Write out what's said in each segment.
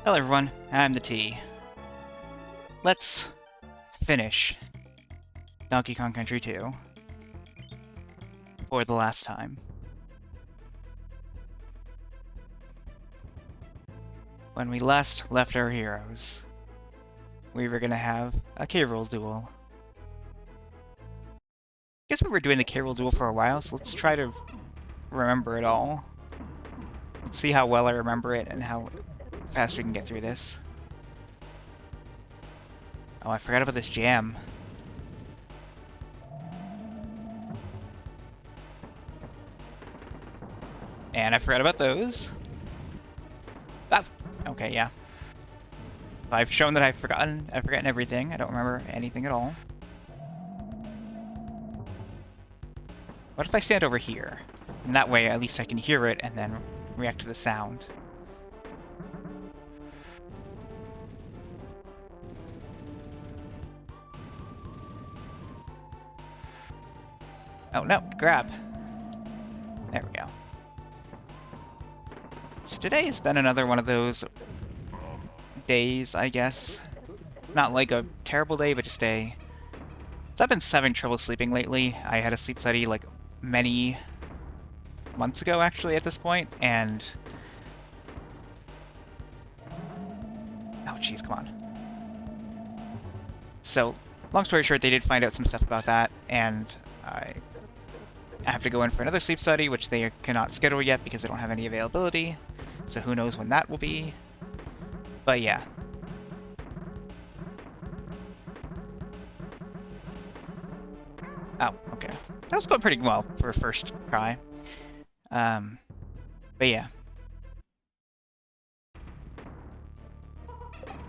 Hello everyone, I'm the T. Let's finish Donkey Kong Country 2 for the last time. When we last left our heroes, we were gonna have a K-Rool duel. Guess we were doing the K-Rool duel for a while, so let's try to remember it all. Let's see how well I remember it and how fast we can get through this. Oh, I forgot about this jam. And I forgot about those. That's... okay, yeah. I've shown that I've forgotten everything. I don't remember anything at all. What if I stand over here? And that way, at least I can hear it and then react to the sound. Oh no, grab. There we go. So today has been another one of those days, I guess. Not like a terrible day, but just a... So I've been having trouble sleeping lately. I had a sleep study like many months ago, actually, at this point, and... oh, jeez, come on. So, long story short, they did find out some stuff about that, and I have to go in for another sleep study, which they cannot schedule yet because they don't have any availability, so who knows when that will be. But yeah. Oh, okay. That was going pretty well for a first try. But yeah.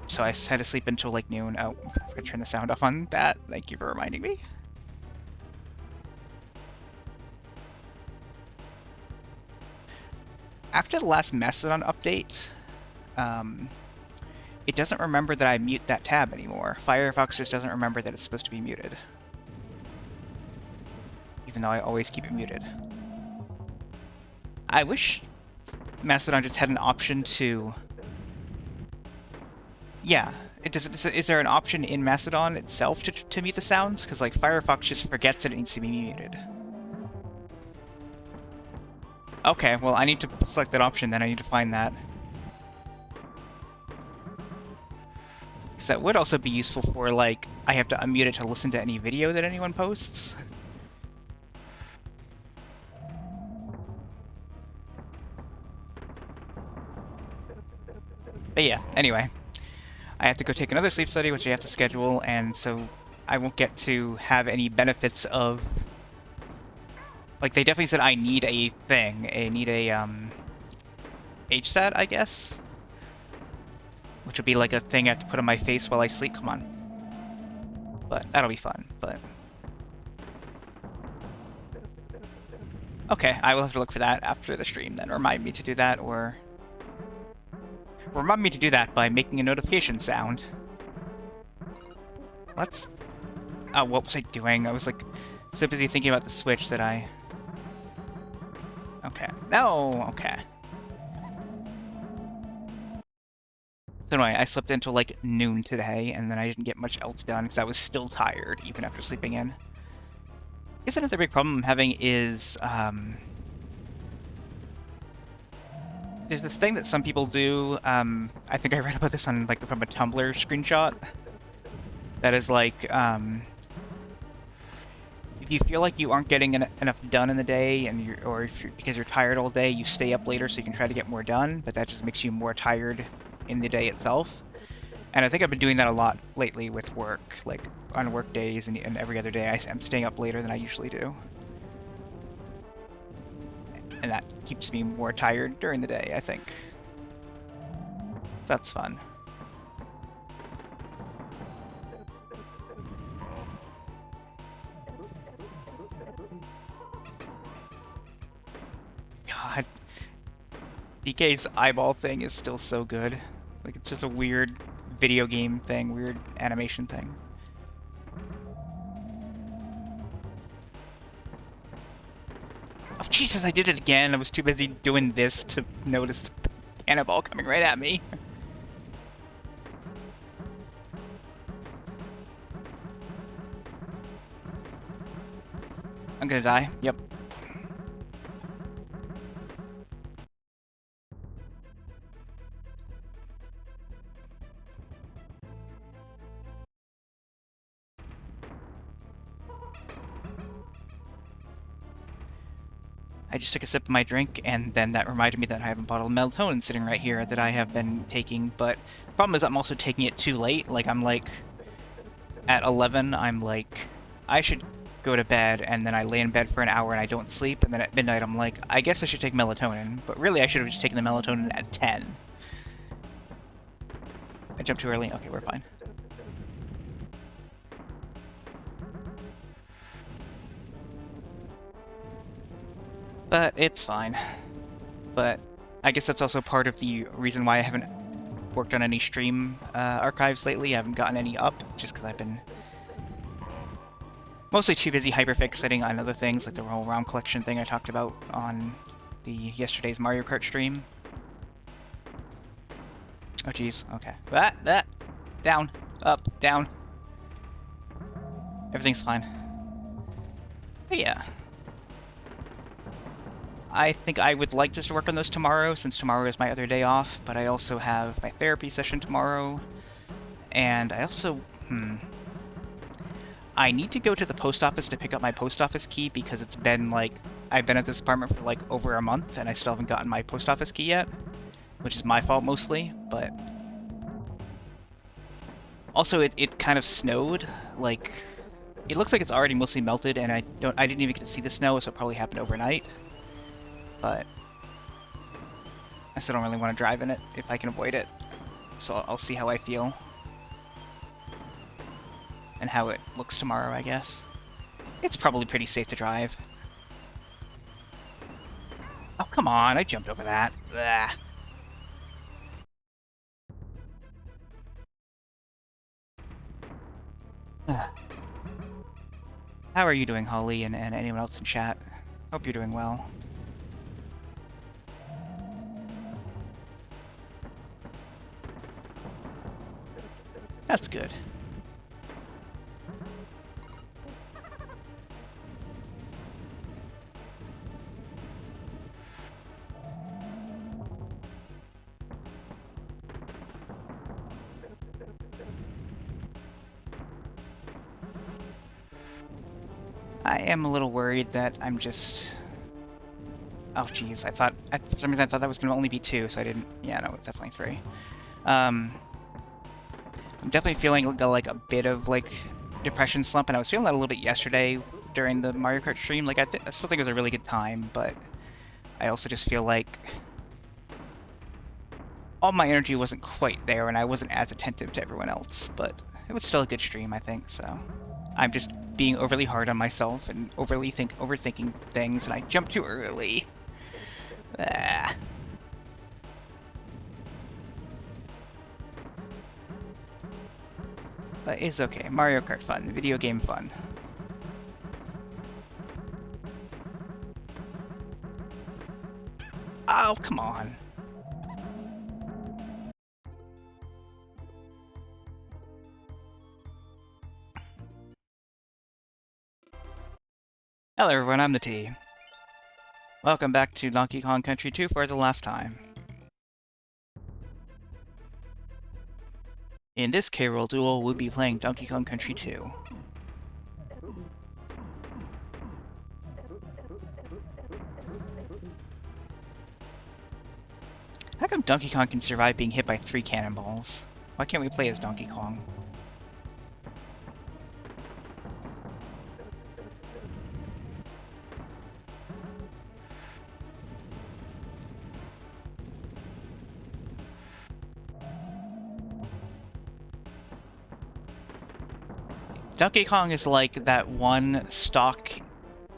So I had to sleep until like noon. Oh, I forgot to turn the sound off on that. Thank you for reminding me. After the last Mastodon update, it doesn't remember that I mute that tab anymore. Firefox just doesn't remember that it's supposed to be muted. Even though I always keep it muted. I wish Mastodon just had an option to... yeah. Is there an option in Mastodon itself to mute the sounds? Because like Firefox just forgets that it needs to be muted. Okay, well I need to select that option, then I need to find that. Because that would also be useful for, like, I have to unmute it to listen to any video that anyone posts. But yeah, anyway. I have to go take another sleep study, which I have to schedule, and so I won't get to have any benefits of... like, they definitely said I need a thing. I need a, HSAT, I guess? Which will be like a thing I have to put on my face while I sleep. Come on. But that'll be fun, but... okay, I will have to look for that after the stream then. Remind me to do that, or... remind me to do that by making a notification sound. Let's... oh, what was I doing? I was, like, so busy thinking about the Switch that I... okay. No! Okay. So anyway, I slept until like noon today, and then I didn't get much else done because I was still tired, even after sleeping in. I guess another big problem I'm having is, there's this thing that some people do, I think I read about this on, like, from a Tumblr screenshot, that is like, if you feel like you aren't getting enough done in the day, and because you're tired all day, you stay up later so you can try to get more done, but that just makes you more tired in the day itself. And I think I've been doing that a lot lately with work, like on work days and every other day I'm staying up later than I usually do. And that keeps me more tired during the day, I think. That's fun. God. DK's eyeball thing is still so good. Like, it's just a weird video game thing, weird animation thing. Oh, Jesus, I did it again. I was too busy doing this to notice the cannonball coming right at me. I'm gonna die. Yep. I just took a sip of my drink, and then that reminded me that I have a bottle of melatonin sitting right here that I have been taking, but the problem is I'm also taking it too late. Like, I'm like, at 11, I'm like, I should go to bed, and then I lay in bed for an hour and I don't sleep, and then at midnight I'm like, I guess I should take melatonin, but really I should have just taken the melatonin at 10. I jumped too early? Okay, we're fine. But it's fine. But I guess that's also part of the reason why I haven't worked on any stream archives lately. I haven't gotten any up, just because I've been mostly too busy hyperfixating on other things, like the whole ROM collection thing I talked about on the yesterday's Mario Kart stream. Oh jeez, okay. That! Down, up, down. Everything's fine. But yeah. I think I would like just to work on those tomorrow, since tomorrow is my other day off, but I also have my therapy session tomorrow, and I also, I need to go to the post office to pick up my post office key, because it's been, like, I've been at this apartment for, like, over a month, and I still haven't gotten my post office key yet, which is my fault mostly, but... Also, it kind of snowed, like, it looks like it's already mostly melted, and I didn't even get to see the snow, so it probably happened overnight. But I still don't really want to drive in it if I can avoid it. So I'll see how I feel. And how it looks tomorrow, I guess. It's probably pretty safe to drive. Oh, come on, I jumped over that. Blah. How are you doing, Holly, and anyone else in chat? Hope you're doing well. That's good. I am a little worried that I'm just... Oh, jeez, for some reason I thought that was going to only be 2, so I didn't... Yeah, no, it's definitely 3. I'm definitely feeling like a bit of, like, depression slump, and I was feeling that a little bit yesterday during the Mario Kart stream. Like, I still think it was a really good time, but I also just feel like all my energy wasn't quite there, and I wasn't as attentive to everyone else, but it was still a good stream, I think, so... I'm just being overly hard on myself and overthinking things, and I jumped too early. Ah. But it's okay. Mario Kart fun. Video game fun. Oh, come on. Hello everyone, I'm the T. Welcome back to Donkey Kong Country 2 for the last time. In this K-Rool duel, we'll be playing Donkey Kong Country 2. How come Donkey Kong can survive being hit by 3 cannonballs? Why can't we play as Donkey Kong? Donkey Kong is like that one stock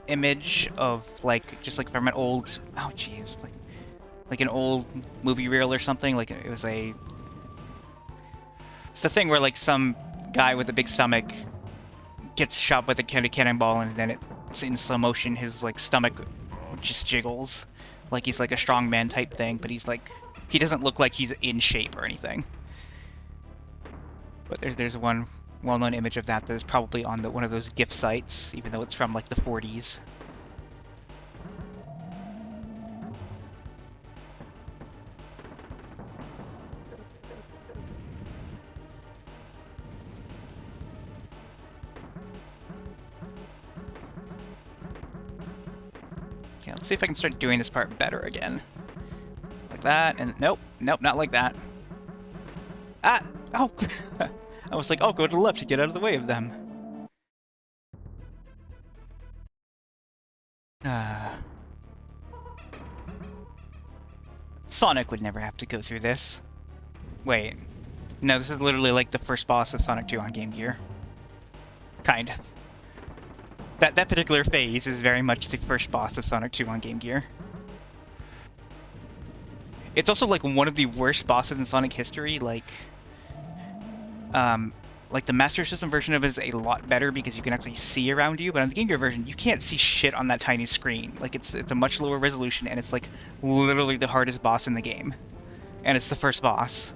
image of, like, just like from an old... Oh, jeez. Like an old movie reel or something. Like, it was a... It's the thing where, like, some guy with a big stomach gets shot with a cannonball, and then it's in slow motion, his, like, stomach just jiggles. Like he's, like, a strongman type thing, but he's, like... He doesn't look like he's in shape or anything. But there's one well-known image of that is probably on one of those GIF sites, even though it's from like the 40s. Okay, let's see if I can start doing this part better again. Like that, and nope, not like that. Ah! Oh! I was like, I'll go to the left to get out of the way of them. Sonic would never have to go through this. Wait. No, this is literally like the first boss of Sonic 2 on Game Gear. Kind of. That particular phase is very much the first boss of Sonic 2 on Game Gear. It's also like one of the worst bosses in Sonic history. Like the Master System version of it is a lot better because you can actually see around you, but on the Game Gear version, you can't see shit on that tiny screen. Like it's a much lower resolution, and it's like literally the hardest boss in the game, and it's the first boss.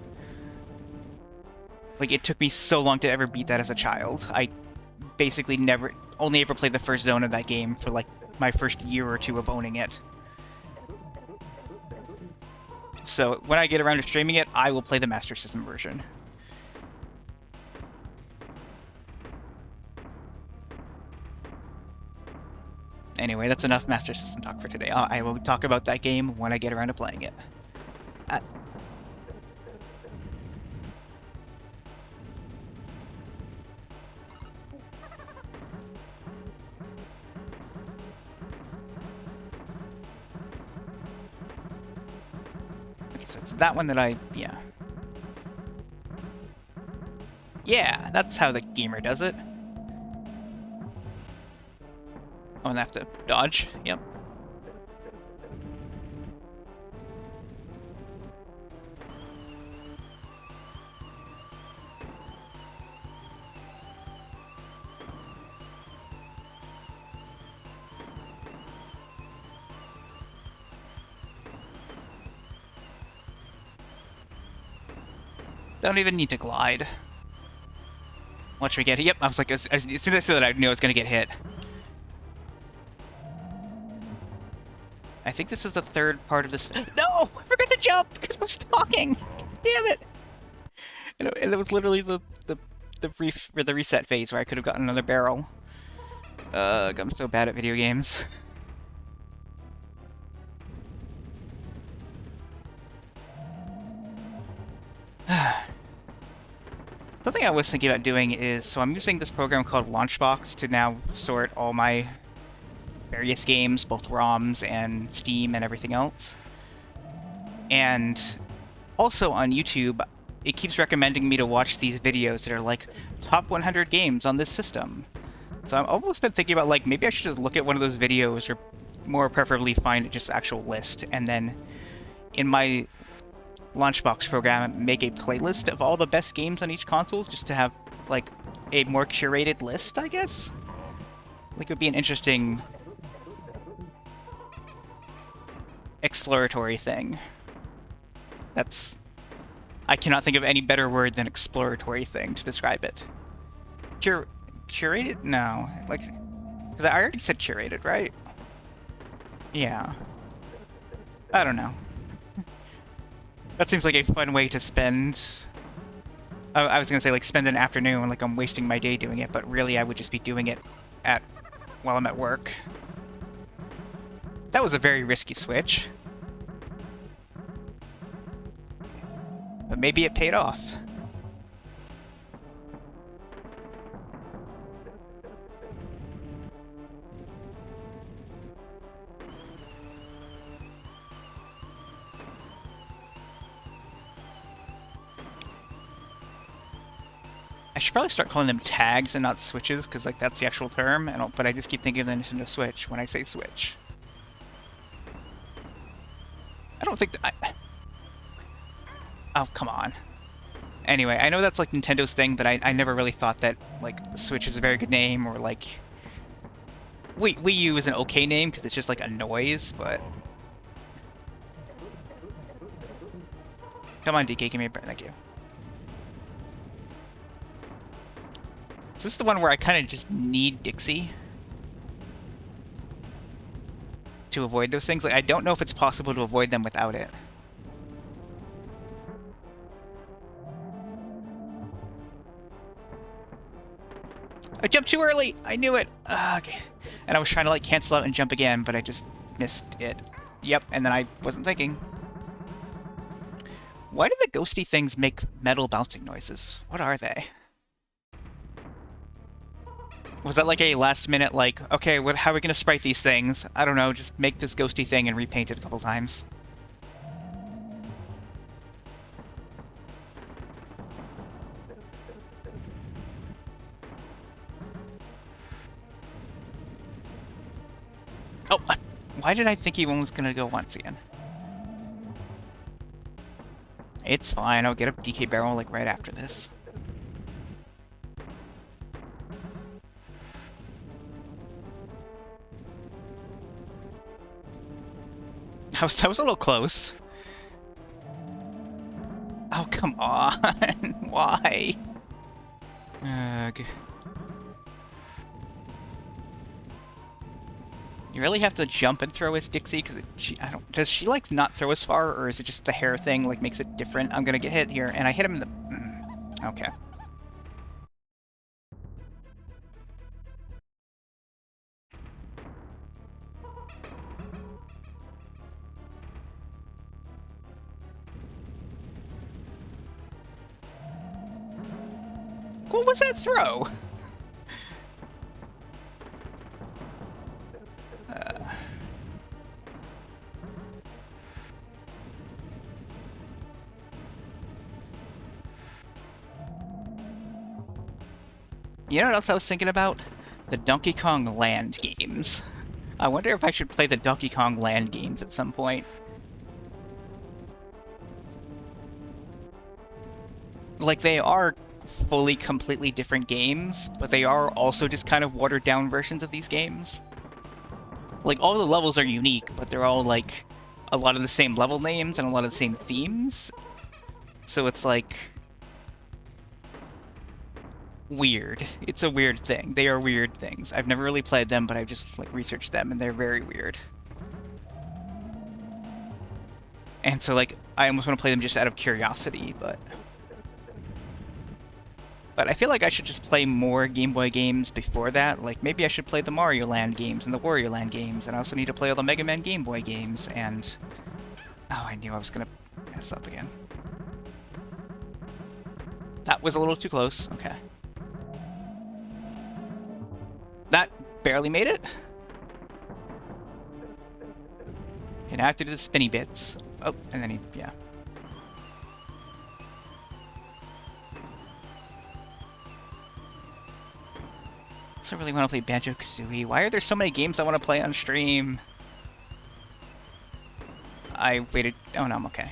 Like it took me so long to ever beat that as a child. I basically only ever played the first zone of that game for like my first year or two of owning it. So when I get around to streaming it, I will play the Master System version. Anyway, that's enough Master System talk for today. I will talk about that game when I get around to playing it. Okay, so it's that one that yeah. Yeah, that's how the gamer does it. Oh, and I have to dodge. Yep. Don't even need to glide. Watch me get hit. Yep, I was like, as soon as I said that, I knew I was going to get hit. I think this is the third part of this. No! I forgot to jump because I was talking! Damn it! And it was literally the reset phase where I could have gotten another barrel. I'm so bad at video games. Something I was thinking about doing is, so I'm using this program called Launchbox to now sort all my various games, both ROMs and Steam and everything else. And also on YouTube, it keeps recommending me to watch these videos that are like, top 100 games on this system. So I've almost been thinking about, like, maybe I should just look at one of those videos, or more preferably find just an actual list, and then in my Launchbox program, make a playlist of all the best games on each console, just to have, like, a more curated list, I guess? Like, it would be an interesting exploratory thing. I cannot think of any better word than exploratory thing to describe it. Curated? No. Like, because I already said curated, right? Yeah. I don't know. That seems like a fun way to spend... I was gonna say, like, spend an afternoon, like I'm wasting my day doing it, but really I would just be doing it while I'm at work. That was a very risky switch. But maybe it paid off. I should probably start calling them tags and not switches, because like that's the actual term. But I just keep thinking of the Nintendo Switch when I say Switch. I don't think that Oh, come on. Anyway, I know that's like Nintendo's thing, but I never really thought that like Switch is a very good name, or like Wii U is an okay name because it's just like a noise, but come on, DK, give me a break. Thank you. Is this the one where I kind of just need Dixie to avoid those things? Like, I don't know if it's possible to avoid them without it. I jumped too early! I knew it! Okay. And I was trying to, like, cancel out and jump again, but I just missed it. Yep, and then I wasn't thinking. Why do the ghosty things make metal bouncing noises? What are they? Was that like a last minute, like, okay, how are we gonna sprite these things? I don't know, just make this ghosty thing and repaint it a couple times. Oh, why did I think he was gonna go once again? It's fine, I'll get a DK barrel like right after this. That was a little close. Oh, come on. Why? Ugh. You really have to jump and throw as Dixie, because I don't. Does she like not throw as far, or is it just the hair thing like makes it different? I'm gonna get hit here, and I hit him in the. Okay. What was that throw? You know what else I was thinking about? The Donkey Kong Land games. I wonder if I should play the Donkey Kong Land games at some point. Like, they are fully, completely different games, but they are also just kind of watered-down versions of these games. Like, all the levels are unique, but they're all, like, a lot of the same level names and a lot of the same themes. So it's, like, weird. It's a weird thing. They are weird things. I've never really played them, but I've just, like, researched them, and they're very weird. And so, like, I almost want to play them just out of curiosity, but I feel like I should just play more Game Boy games before that. Like, maybe I should play the Mario Land games and the Wario Land games, and I also need to play all the Mega Man Game Boy games, and... Oh, I knew I was gonna mess up again. That was a little too close. Okay. That barely made it. Okay, now I have to do the spinny bits. Oh, and then yeah. I also really want to play Banjo-Kazooie. Why are there so many games I want to play on stream? I waited... Oh, no, I'm okay.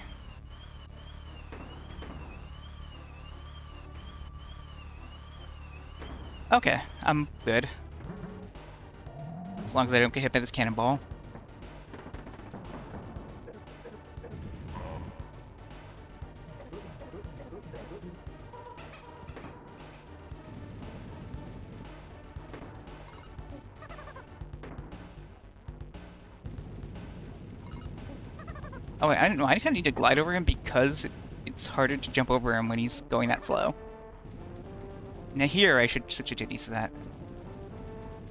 Okay, I'm good. As long as I don't get hit by this cannonball. Oh, wait, I didn't know. I kind of need to glide over him because it's harder to jump over him when he's going that slow. Now here, I should switch to so that...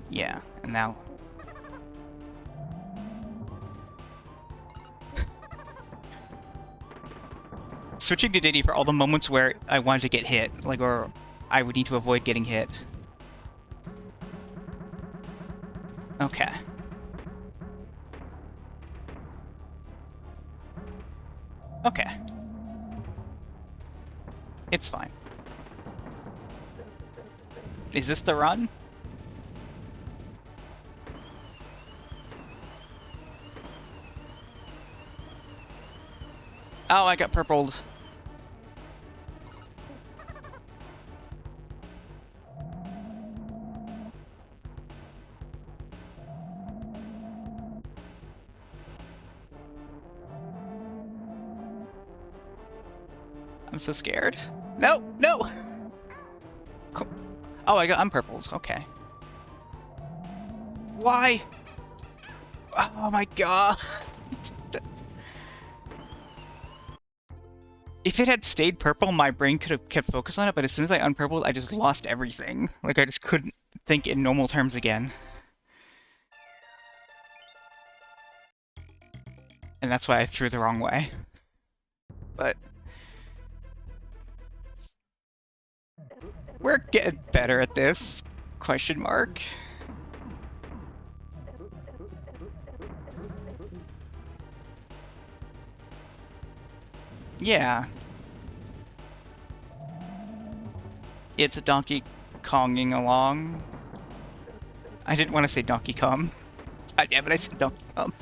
Yeah, and now... Switching to Diddy for all the moments where I wanted to get hit, like, or I would need to avoid getting hit. Okay. Okay. It's fine. Is this the run? Oh, I got purpled. I'm so scared. No, no! Oh, I got unpurpled. Okay. Why? Oh my god. If it had stayed purple, my brain could have kept focus on it, but as soon as I unpurpled, I just lost everything. Like, I just couldn't think in normal terms again. And that's why I threw the wrong way. But we're getting better at this. Question mark. Yeah. It's a Donkey Konging along. I didn't want to say Donkey Kong. God damn it, I said Donkey Kong.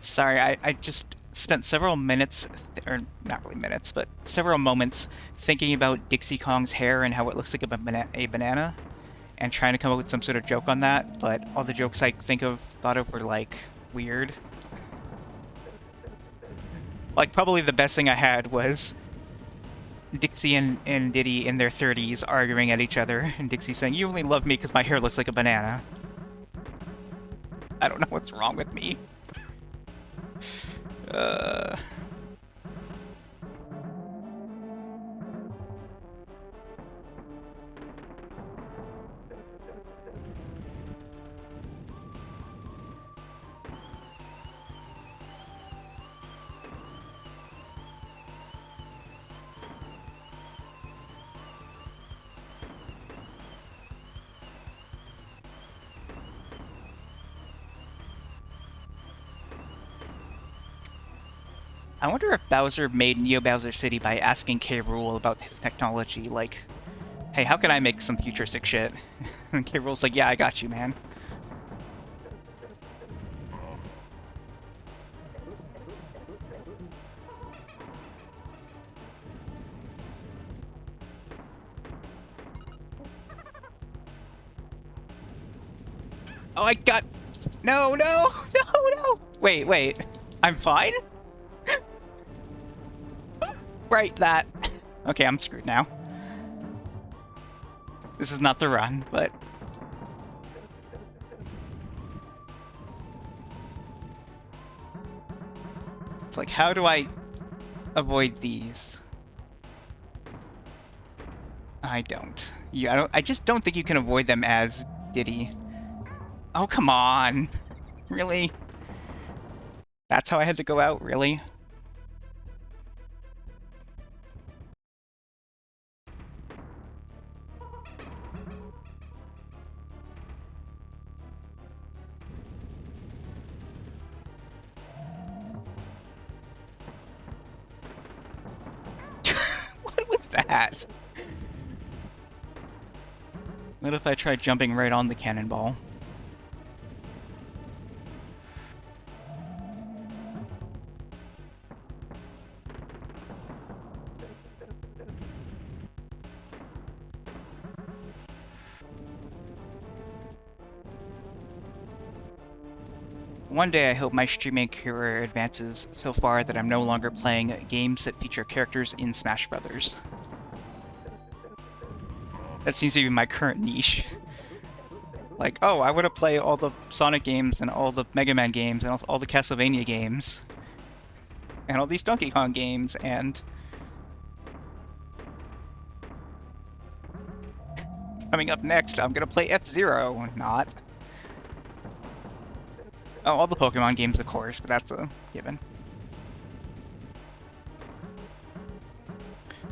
Sorry, I just spent several minutes, or not really minutes, but several moments thinking about Dixie Kong's hair and how it looks like a banana, and trying to come up with some sort of joke on that, but all the jokes I thought of were, like, weird. Like, probably the best thing I had was Dixie and Diddy in their 30s arguing at each other, and Dixie saying, "You only love me because my hair looks like a banana." I don't know what's wrong with me. Uh... I wonder if Bowser made Neo Bowser City by asking K. Rool about his technology, like, "Hey, how can I make some futuristic shit?" And K. Rool's like, "Yeah, I got you, man." Oh, I got... No, no, no, no! Wait. I'm fine? Right, that. Okay, I'm screwed now. This is not the run, but... It's like, how do I avoid these? I don't. I just don't think you can avoid them as Diddy. Oh, come on. Really? That's how I had to go out? Really? What was that? What if I try jumping right on the cannonball? One day I hope my streaming career advances so far that I'm no longer playing games that feature characters in Smash Brothers. That seems to be my current niche. Like, oh, I want to play all the Sonic games and all the Mega Man games and all the Castlevania games. And all these Donkey Kong games, and... Coming up next, I'm gonna play F-Zero. Not. Oh, all the Pokemon games, of course, but that's a given.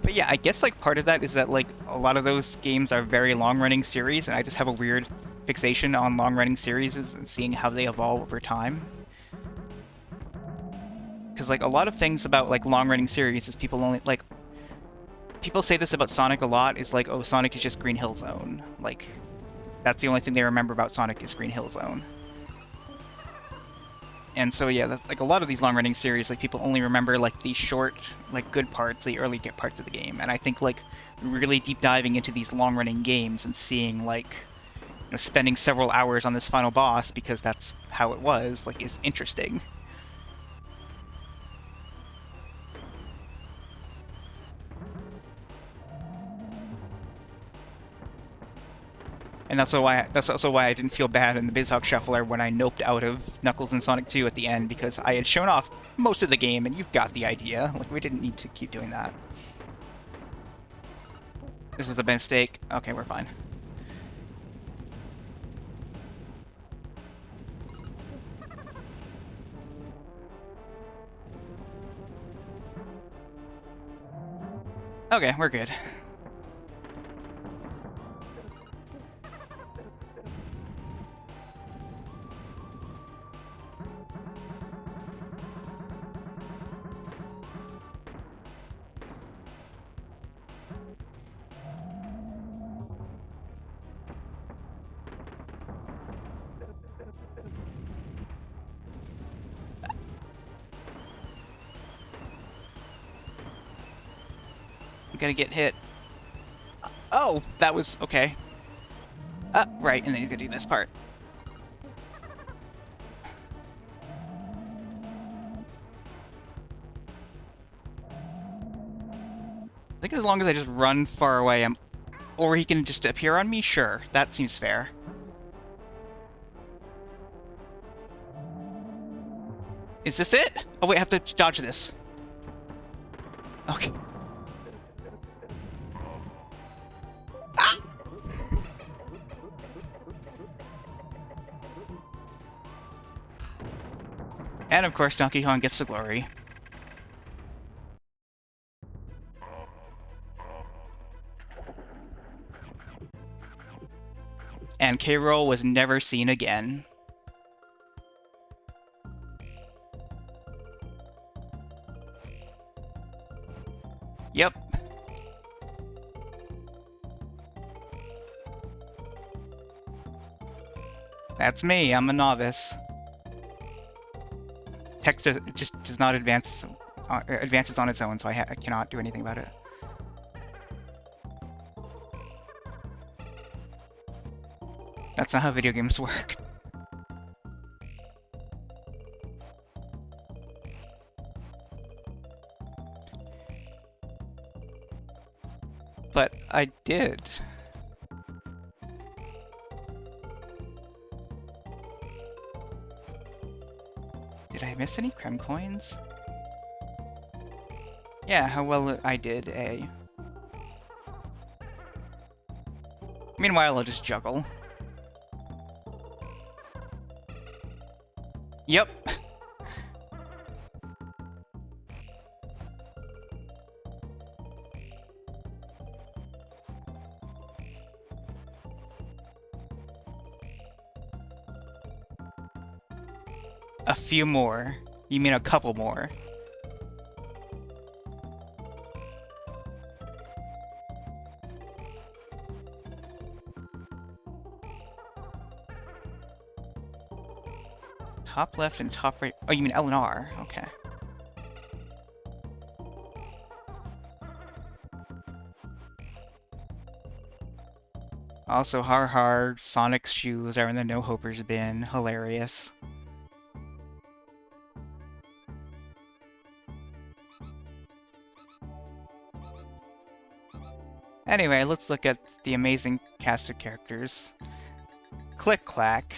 But yeah, I guess, like, part of that is that, like, a lot of those games are very long-running series, and I just have a weird fixation on long-running series and seeing how they evolve over time. Because, like, a lot of things about, like, long-running series is people only, like... people say this about Sonic a lot, is like, oh, Sonic is just Green Hill Zone. Like, that's the only thing they remember about Sonic is Green Hill Zone. And so yeah, that's, like a lot of these long-running series, like people only remember like the short, like good parts, the early parts of the game. And I think like really deep diving into these long-running games and seeing like, you know, spending several hours on this final boss because that's how it was, like, is interesting. And that's also why I didn't feel bad in the BizHawk Shuffler when I noped out of Knuckles and Sonic 2 at the end, because I had shown off most of the game, and you've got the idea. Like, we didn't need to keep doing that. This was a mistake. Okay, we're fine. Okay, we're good. I'm gonna get hit. Oh, that was okay. Right, and then he's gonna do this part. I think as long as I just run far away, or he can just appear on me, sure. That seems fair. Is this it? Oh wait, I have to dodge this. Okay. Ah! And of course, Donkey Kong gets the glory. And K. Rool was never seen again. Yep. That's me, I'm a novice. Text just does not advances on its own, so I cannot do anything about it. That's not how video games work. But I did. Did I miss any Creme coins? Yeah, how well I did, eh? Meanwhile, I'll just juggle. Yep. A few more. You mean a couple more? Top left and top right. Oh, you mean L and R? Okay. Also, har, Sonic's shoes are in the no hopers bin. Hilarious. Anyway, let's look at the amazing cast of characters. Click Clack.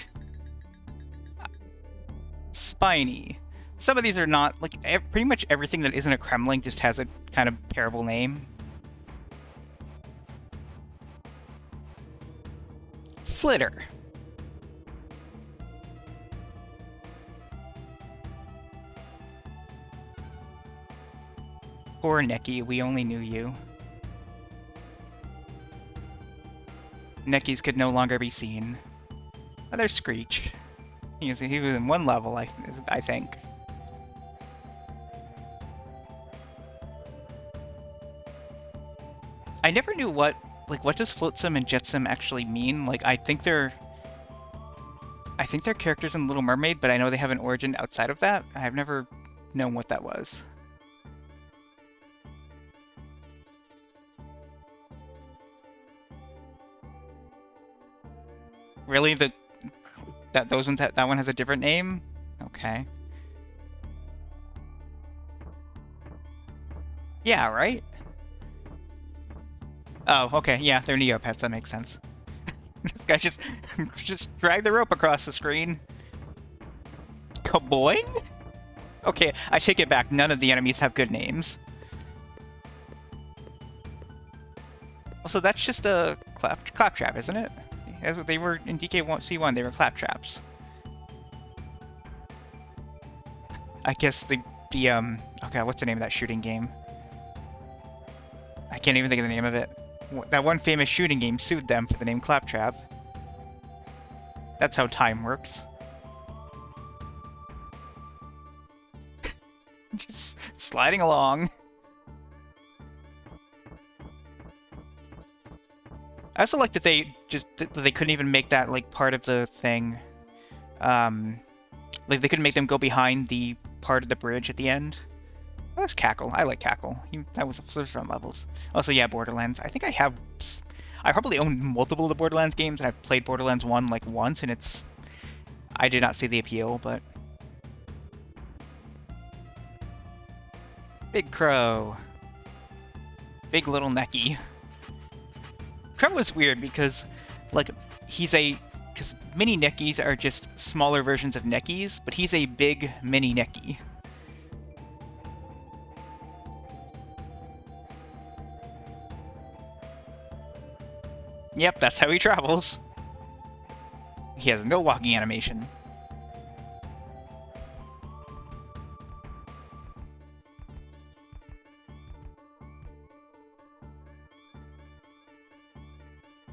Spiny. Some of these are not, like, pretty much everything that isn't a Kremling just has a kind of terrible name. Flitter. Poor Necky, we only knew you. Neckies could no longer be seen. Oh, there's Screech. He was in one level, I think. I never knew what does flotsam and jetsam actually mean? Like, I think they're characters in Little Mermaid, but I know they have an origin outside of that. I've never known what that was. Really, that one has a different name? Okay. Yeah, right? Oh, okay, yeah, they're Neopets, that makes sense. This guy just drag the rope across the screen. Kaboing? Okay, I take it back. None of the enemies have good names. Also, that's just a claptrap, isn't it? That's what they were in DK1C1. They were claptraps. I guess okay, what's the name of that shooting game? I can't even think of the name of it. That one famous shooting game sued them for the name Claptrap. That's how time works. Just sliding along. I also like that they couldn't even make that like part of the thing. Like they couldn't make them go behind the part of the bridge at the end. Oh, that's Cackle. I like Cackle. That was fun levels. Also, yeah, Borderlands. I think I probably own multiple of the Borderlands games, and I've played Borderlands 1 like once, and I did not see the appeal, but... Big Crow. Big little Necky. Crow is weird because, like, because mini Neckies are just smaller versions of Neckies, but he's a big mini Necky. Yep, that's how he travels. He has no walking animation.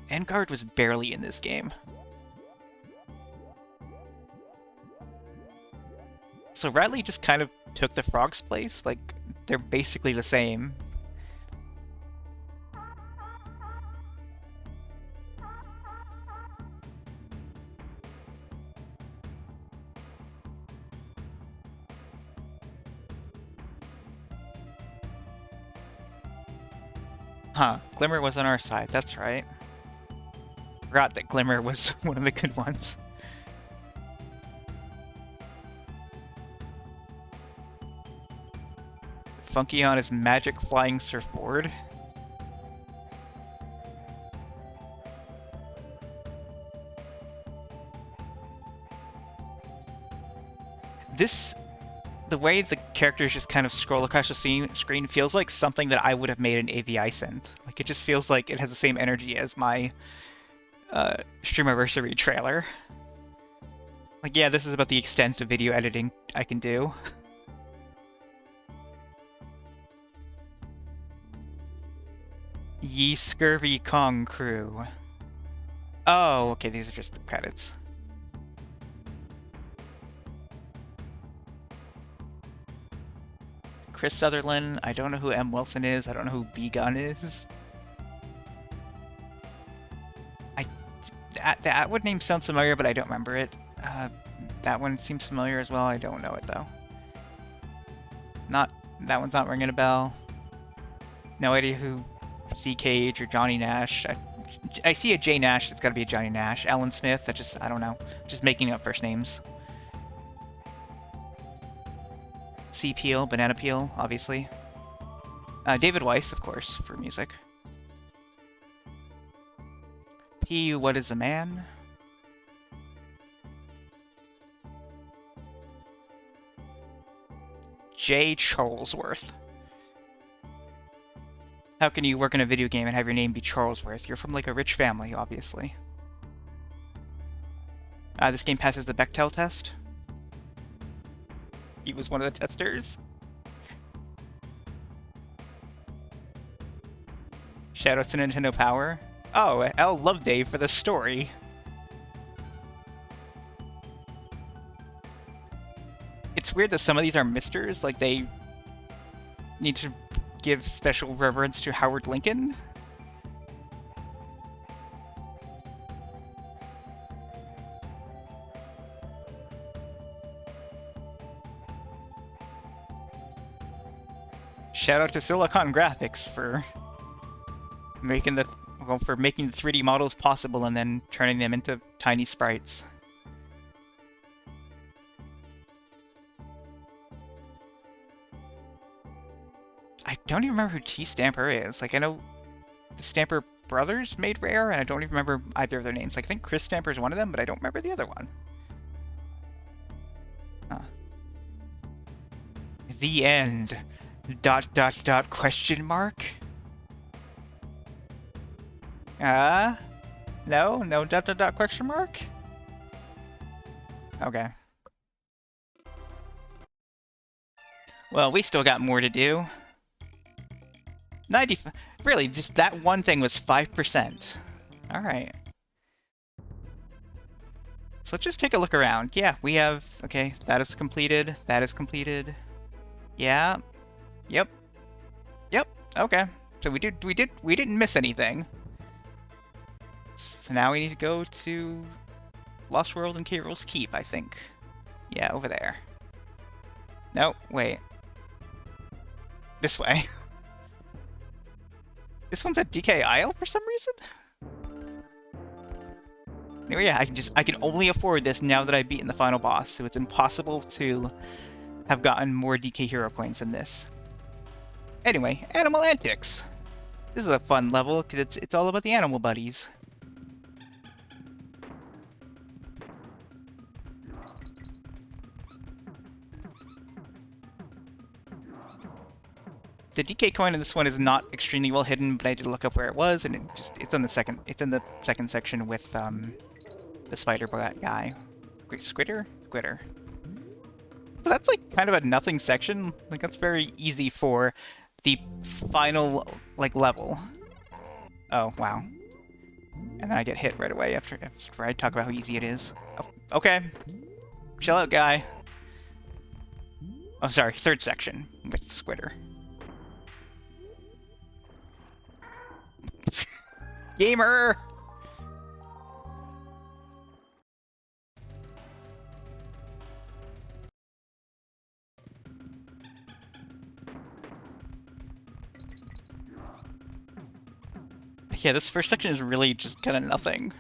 Vanguard was barely in this game. So Radley just kind of took the frog's place. Like, they're basically the same. Huh, Glimmer was on our side, that's right. Forgot that Glimmer was one of the good ones. Funky on his magic flying surfboard. The way the characters just kind of scroll across the screen feels like something that I would have made an AVI synth. Like, it just feels like it has the same energy as my Streamiversary trailer. Like, yeah, this is about the extent of video editing I can do. Ye Scurvy Kong Crew. Oh, okay, these are just the credits. Chris Sutherland. I don't know who M. Wilson is. I don't know who B. Gun is. The Atwood name sounds familiar, but I don't remember it. That one seems familiar as well. I don't know it, though. That one's not ringing a bell. No idea who C. Cage or Johnny Nash. I see a J. Nash. It's got to be a Johnny Nash. Alan Smith. I don't know. Just making up first names. C. Peel, Banana Peel, obviously. David Weiss, of course, for music. P. What is a Man? J. Charlesworth. How can you work in a video game and have your name be Charlesworth? You're from, like, a rich family, obviously. This game passes the Bechdel test. He was one of the testers. Shoutouts to Nintendo Power. Oh, L. Loveday for the story. It's weird that some of these are misters, like they need to give special reverence to Howard Lincoln. Shout out to Silicon Graphics for making the 3D models possible and then turning them into tiny sprites. I don't even remember who T Stamper is. Like, I know the Stamper brothers made Rare, and I don't even remember either of their names. Like, I think Chris Stamper is one of them, but I don't remember the other one. Huh. The end. ... question mark? No? No ... question mark? Okay. Well, we still got more to do. 95... Really, just that one thing was 5%. Alright. So let's just take a look around. Yeah, we have... Okay, that is completed. That is completed. Yeah. Yep. Yep. Okay. So we didn't miss anything. So now we need to go to Lost World and K. Rool's Keep, I think. Yeah, over there. No, wait. This way. This one's at DK Isle for some reason? Anyway, yeah, I can only afford this now that I've beaten the final boss, so it's impossible to have gotten more DK hero coins than this. Anyway, Animal Antics. This is a fun level, because it's all about the animal buddies. The DK coin in this one is not extremely well hidden, but I did look up where it was, and it's in the second section with the spider guy. Squitter? Squitter. So that's like kind of a nothing section. Like that's very easy for the final like level. Oh wow. And then I get hit right away after I talk about how easy it is. Oh, okay. Chill out, guy. Oh, sorry, third section with Squitter. Gamer! Yeah, this first section is really just kind of nothing.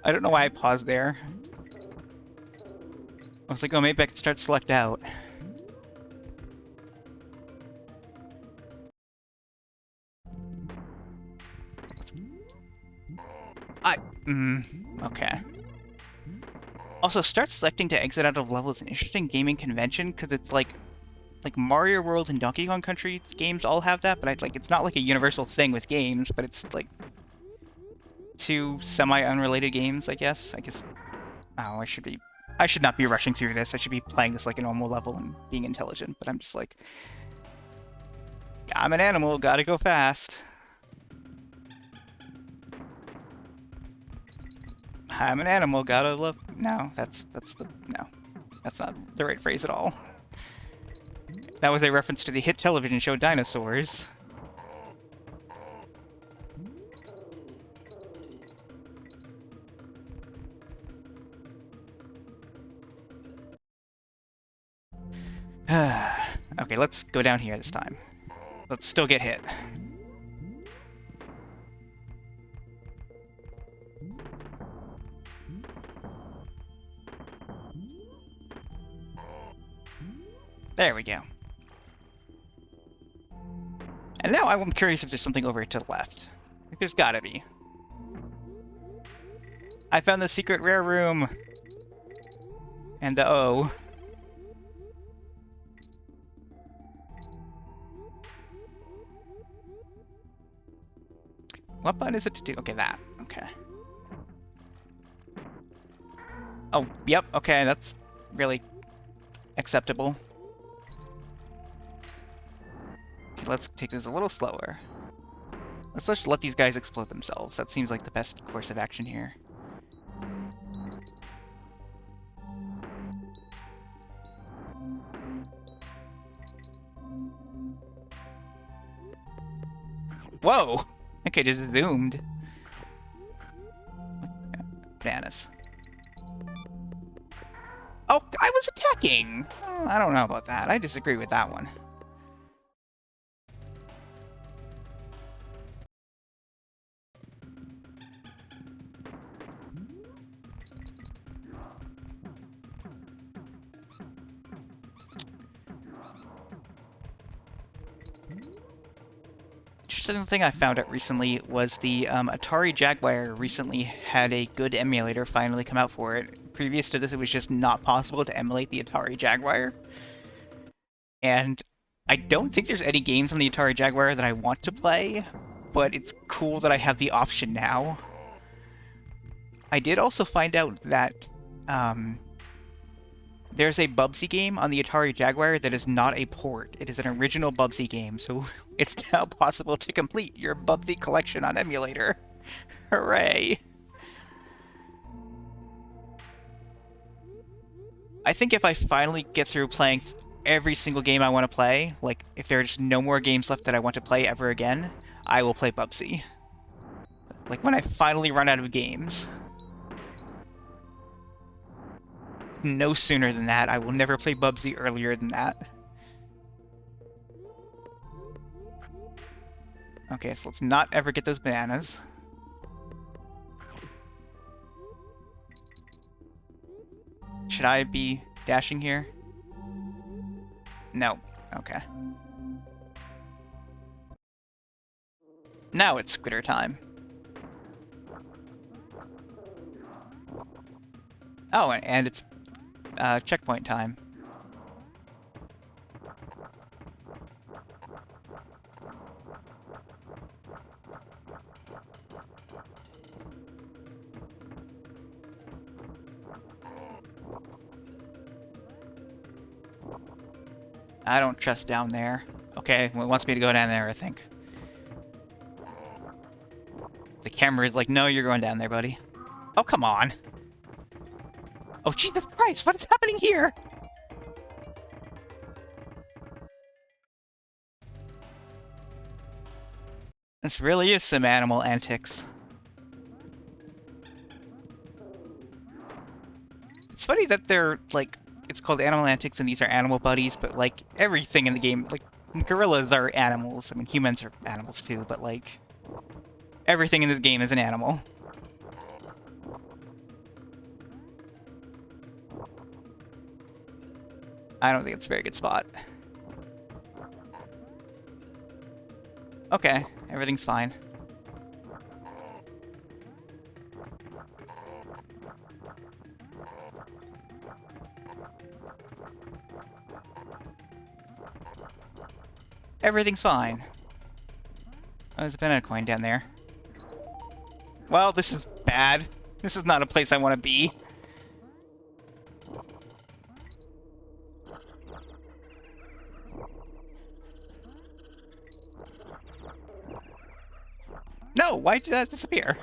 I don't know why I paused there. I was like, oh, maybe I can start select out. Okay. Also, start selecting to exit out of level is an interesting gaming convention, because it's like Mario World and Donkey Kong Country games all have that, but it's not like a universal thing with games, but it's like two semi-unrelated games, I guess. Oh, I should not be rushing through this. I should be playing this like a normal level and being intelligent, but I'm just like, I'm an animal, gotta go fast. I'm an animal, gotta love... No, that's not the right phrase at all. That was a reference to the hit television show Dinosaurs. Okay, let's go down here this time. Let's still get hit. There we go. And now I'm curious if there's something over to the left. Like, there's gotta be. I found the secret rare room! And the O. What button is it to do? Okay, that. Okay. Oh, yep, okay, that's really acceptable. Okay, let's take this a little slower. Let's just let these guys explode themselves. That seems like the best course of action here. Whoa! Okay, just zoomed. bananas. Oh, I was attacking! I don't know about that. I disagree with that one. Interesting thing I found out recently was the Atari Jaguar recently had a good emulator finally come out for it. Previous to this, it was just not possible to emulate the Atari Jaguar. And I don't think there's any games on the Atari Jaguar that I want to play, but it's cool that I have the option now. I did also find out that there's a Bubsy game on the Atari Jaguar that is not a port. It is an original Bubsy game, so it's now possible to complete your Bubsy collection on emulator. Hooray! I think if I finally get through playing every single game I want to play, like if there's no more games left that I want to play ever again, I will play Bubsy. Like when I finally run out of games. No sooner than that. I will never play Bubsy earlier than that. Okay, so let's not ever get those bananas. Should I be dashing here? No. Okay. Now it's squitter time. Oh, and it's checkpoint time. I don't trust down there. Okay, well, it wants me to go down there, I think. The camera is like, no, you're going down there, buddy. Oh, come on. Oh, Jesus Christ, what is happening here? This really is some animal antics. It's funny that they're, like, it's called Animal Antics and these are animal buddies, but, like, everything in the game, like, gorillas are animals. I mean, humans are animals too, but, like, everything in this game is an animal. I don't think it's a very good spot. Okay, everything's fine. Everything's fine. Oh, there's a banana coin down there. Well, this is bad. This is not a place I want to be. No, why did that disappear?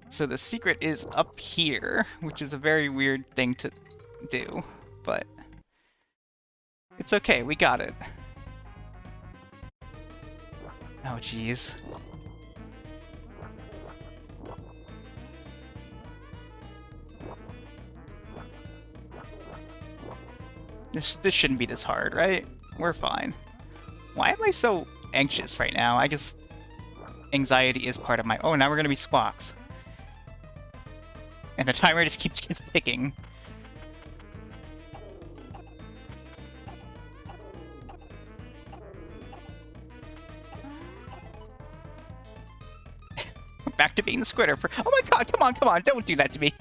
So the secret is up here, which is a very weird thing to do, but it's okay, we got it. Oh, jeez. This shouldn't be this hard, right? We're fine. Why am I so anxious right now? I guess anxiety is part of my... Oh, now we're gonna be squawks. And the timer just keeps ticking. Back to being the squitter for... Oh my god, come on, don't do that to me.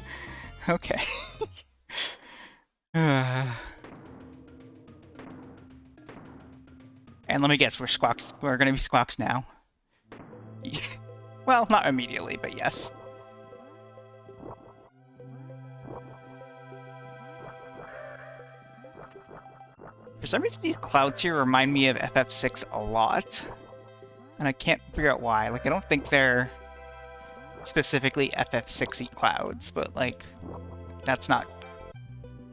Okay. And let me guess, we're squawks. We're gonna be squawks now. Well, not immediately, but yes. For some reason, these clouds here remind me of FF6 a lot. And I can't figure out why. Like, I don't think they're specifically FF6-y clouds, but, like, that's not...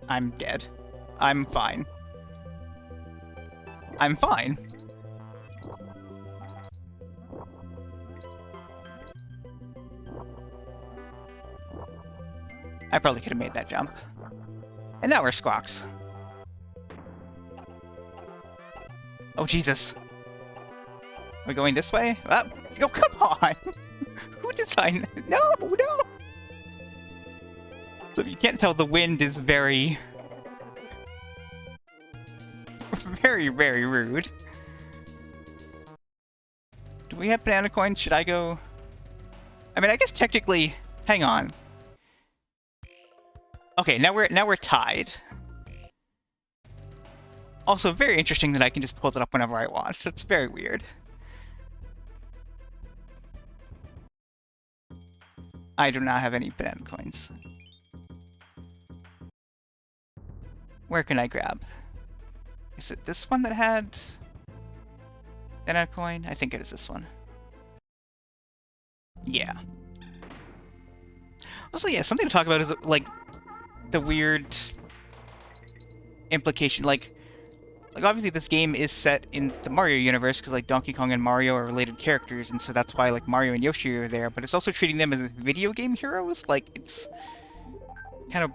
I'm dead. I'm fine. I'm fine. I probably could have made that jump. And now we're squawks. Oh, Jesus. Are we going this way? Oh, come on! Who designed... No, no! So if you can't tell, the wind is very... very, very rude. Do we have banana coins? Should I go... I mean, I guess technically... Hang on. Okay, now we're tied. Also, very interesting that I can just pull it up whenever I want. That's very weird. I do not have any banana coins. Where can I grab? Is it this one that had banana coin? I think it is this one. Yeah. Also, yeah, something to talk about is, like, the weird implication, like obviously this game is set in the Mario universe because like Donkey Kong and Mario are related characters, and so that's why like Mario and Yoshi are there, but it's also treating them as video game heroes. Like, it's kind of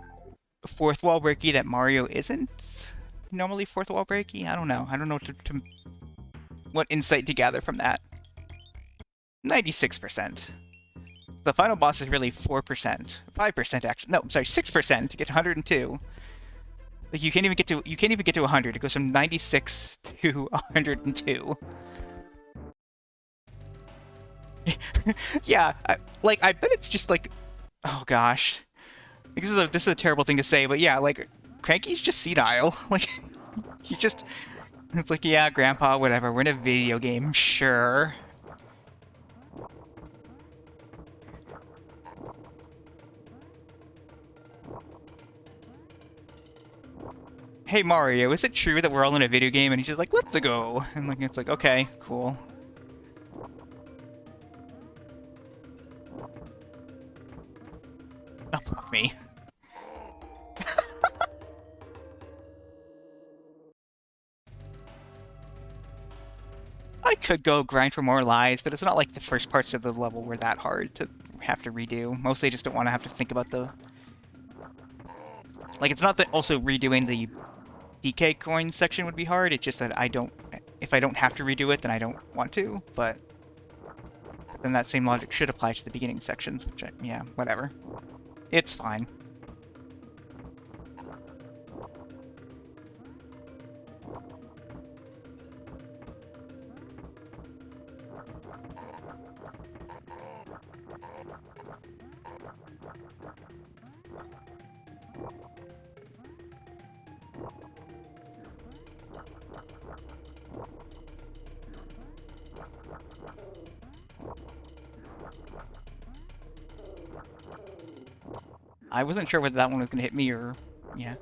fourth wall breaky that Mario isn't normally fourth wall breaky. I don't know what insight to gather from that. 96%. The final boss is really 4%. 5% actually. No, I'm sorry, 6% to get 102. Like, you can't even get to 100. It goes from 96 to 102. Yeah, I bet it's just like, oh gosh, this is a terrible thing to say, but yeah, like, Cranky's just senile. Like, it's like, yeah, Grandpa, whatever. We're in a video game, sure. Hey Mario, is it true that we're all in a video game? And he's just like, let's go. And like, it's like, okay, cool. Oh, fuck me. I could go grind for more lives, but it's not like the first parts of the level were that hard to have to redo. Mostly I just don't want to have to think about the... Like, it's not that also redoing the DK coin section would be hard, it's just that if I don't have to redo it, then I don't want to, but then that same logic should apply to the beginning sections, which yeah, whatever. It's fine. I wasn't sure whether that one was going to hit me or... yeah.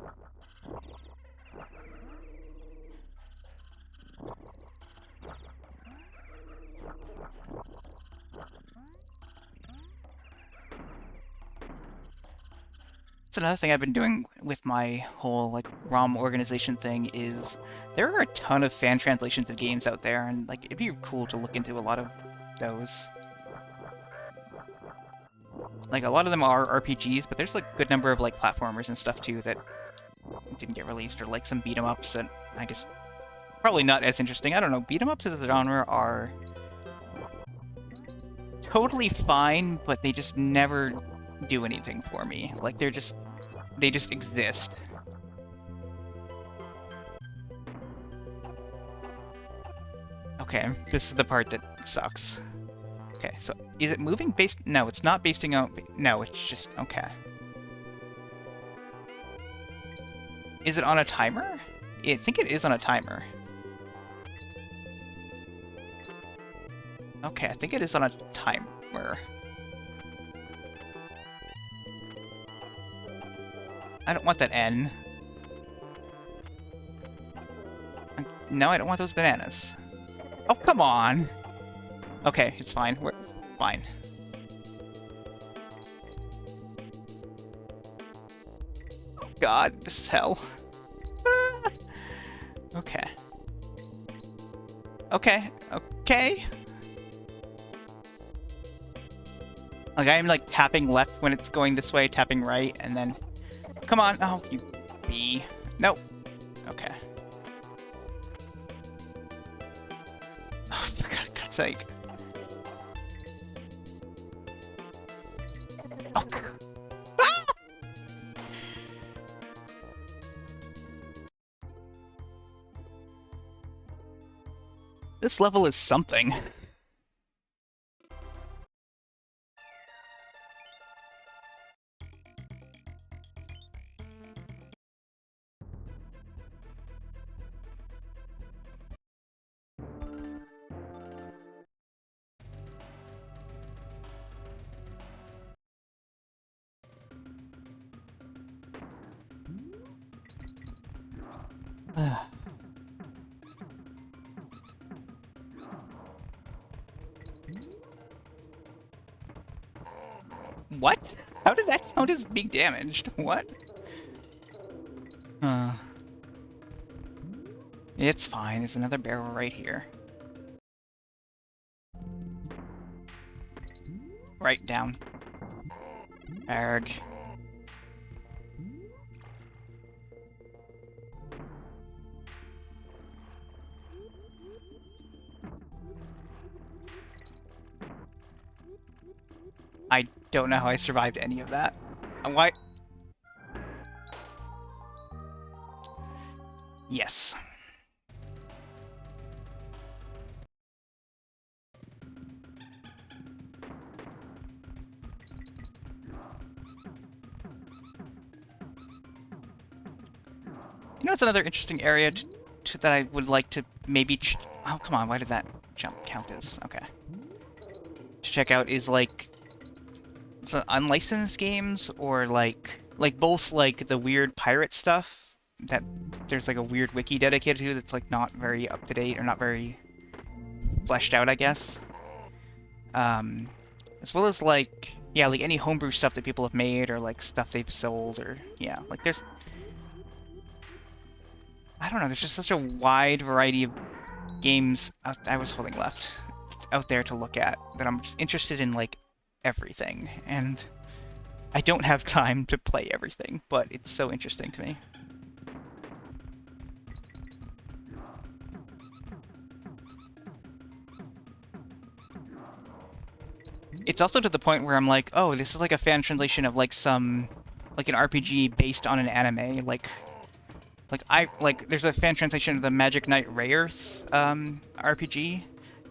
That's another thing I've been doing with my whole, like, ROM organization thing is there are a ton of fan translations of games out there, and, like, it'd be cool to look into a lot of those. Like, a lot of them are RPGs, but there's, like, a good number of, like, platformers and stuff, too, that didn't get released, or, like, some beat-em-ups that, I guess, probably not as interesting. I don't know, beat-em-ups as a genre are totally fine, but they just never do anything for me. Like, they just exist. Okay, this is the part that sucks. Okay, so is it moving based... No, it's not basting out... No, it's just... Okay. Is it on a timer? I think it is on a timer. Okay, I think it is on a timer. I don't want that N. No, I don't want those bananas. Oh, come on! Okay, it's fine. We're fine. God, this is hell. Okay. Okay. Okay. Like, I'm like tapping left when it's going this way, tapping right, and then... Come on. Oh, you bee. Nope. Okay. Oh, for God's sake. Oh, ah! This level is something. What? How did that count as being damaged? What? It's fine. There's another barrel right here. Right down. Arg. I don't know how I survived any of that. Why? Yes. You know, it's another interesting area that I would like to maybe... oh, come on. Why did that jump count as... Okay. To check out is, like... some unlicensed games, or, like both, like, the weird pirate stuff that there's, like, a weird wiki dedicated to that's, like, not very up-to-date or not very fleshed out, I guess. As well as, like... yeah, like, any homebrew stuff that people have made, or, like, stuff they've sold, or... yeah, like, there's... I don't know, there's just such a wide variety of games I was holding left out there to look at that I'm just interested in, like, everything. And I don't have time to play everything, but it's so interesting to me. It's also to the point where I'm like, oh, this is like a fan translation of, like, some... like, an RPG based on an anime, there's a fan translation of the Magic Knight Rayearth RPG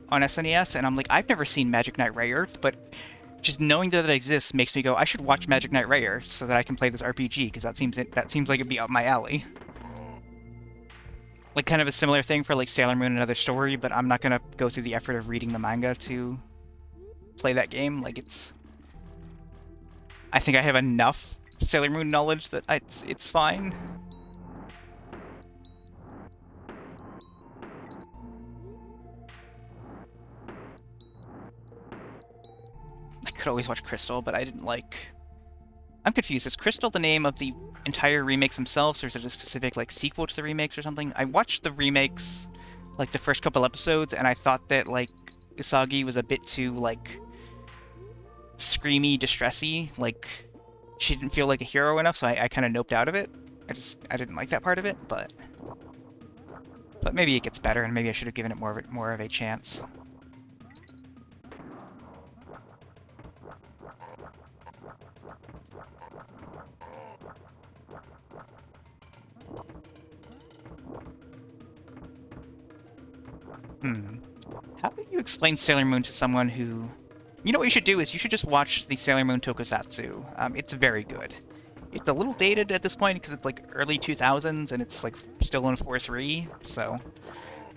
on SNES, and I'm like, I've never seen Magic Knight Rayearth, but just knowing that it exists makes me go, I should watch Magic Knight Rayearth so that I can play this RPG, because that seems like it'd be up my alley. Like, kind of a similar thing for, like, Sailor Moon, Another Story, but I'm not gonna go through the effort of reading the manga to play that game. Like, it's... I think I have enough Sailor Moon knowledge that it's fine. I could always watch Crystal, but I didn't like... I'm confused. Is Crystal the name of the entire remakes themselves, or is it a specific, like, sequel to the remakes or something? I watched the remakes, like, the first couple episodes, and I thought that, like, Usagi was a bit too, like, screamy, distressy. Like, she didn't feel like a hero enough, so I kind of noped out of it. I didn't like that part of it, but maybe it gets better, and maybe I should have given it more of a chance. How do you explain Sailor Moon to someone who... You know what you should do is you should just watch the Sailor Moon tokusatsu. It's very good. It's a little dated at this point because it's like early 2000s and it's like still in 4.3, so...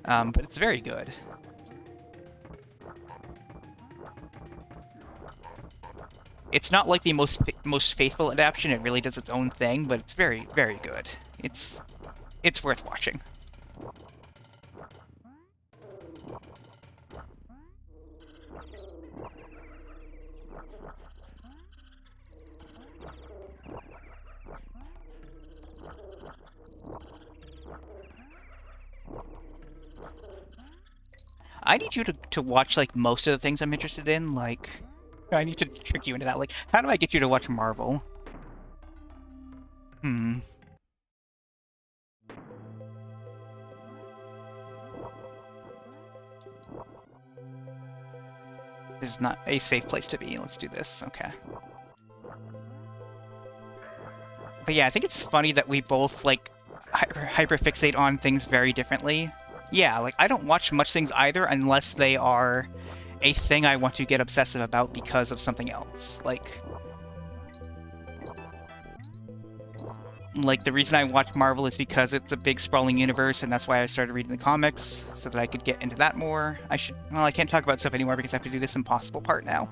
but it's very good. It's not like the most faithful adaptation. It really does its own thing, but it's very, very good. It's worth watching. I need you to watch, like, most of the things I'm interested in, like... I need to trick you into that. Like, how do I get you to watch Marvel? Hmm. This is not a safe place to be. Let's do this. Okay. But yeah, I think it's funny that we both, like, hyperfixate on things very differently. Yeah, like, I don't watch much things either unless they are a thing I want to get obsessive about because of something else. Like, the reason I watch Marvel is because it's a big sprawling universe, and that's why I started reading the comics, so that I could get into that more. Well, I can't talk about stuff anymore because I have to do this impossible part now.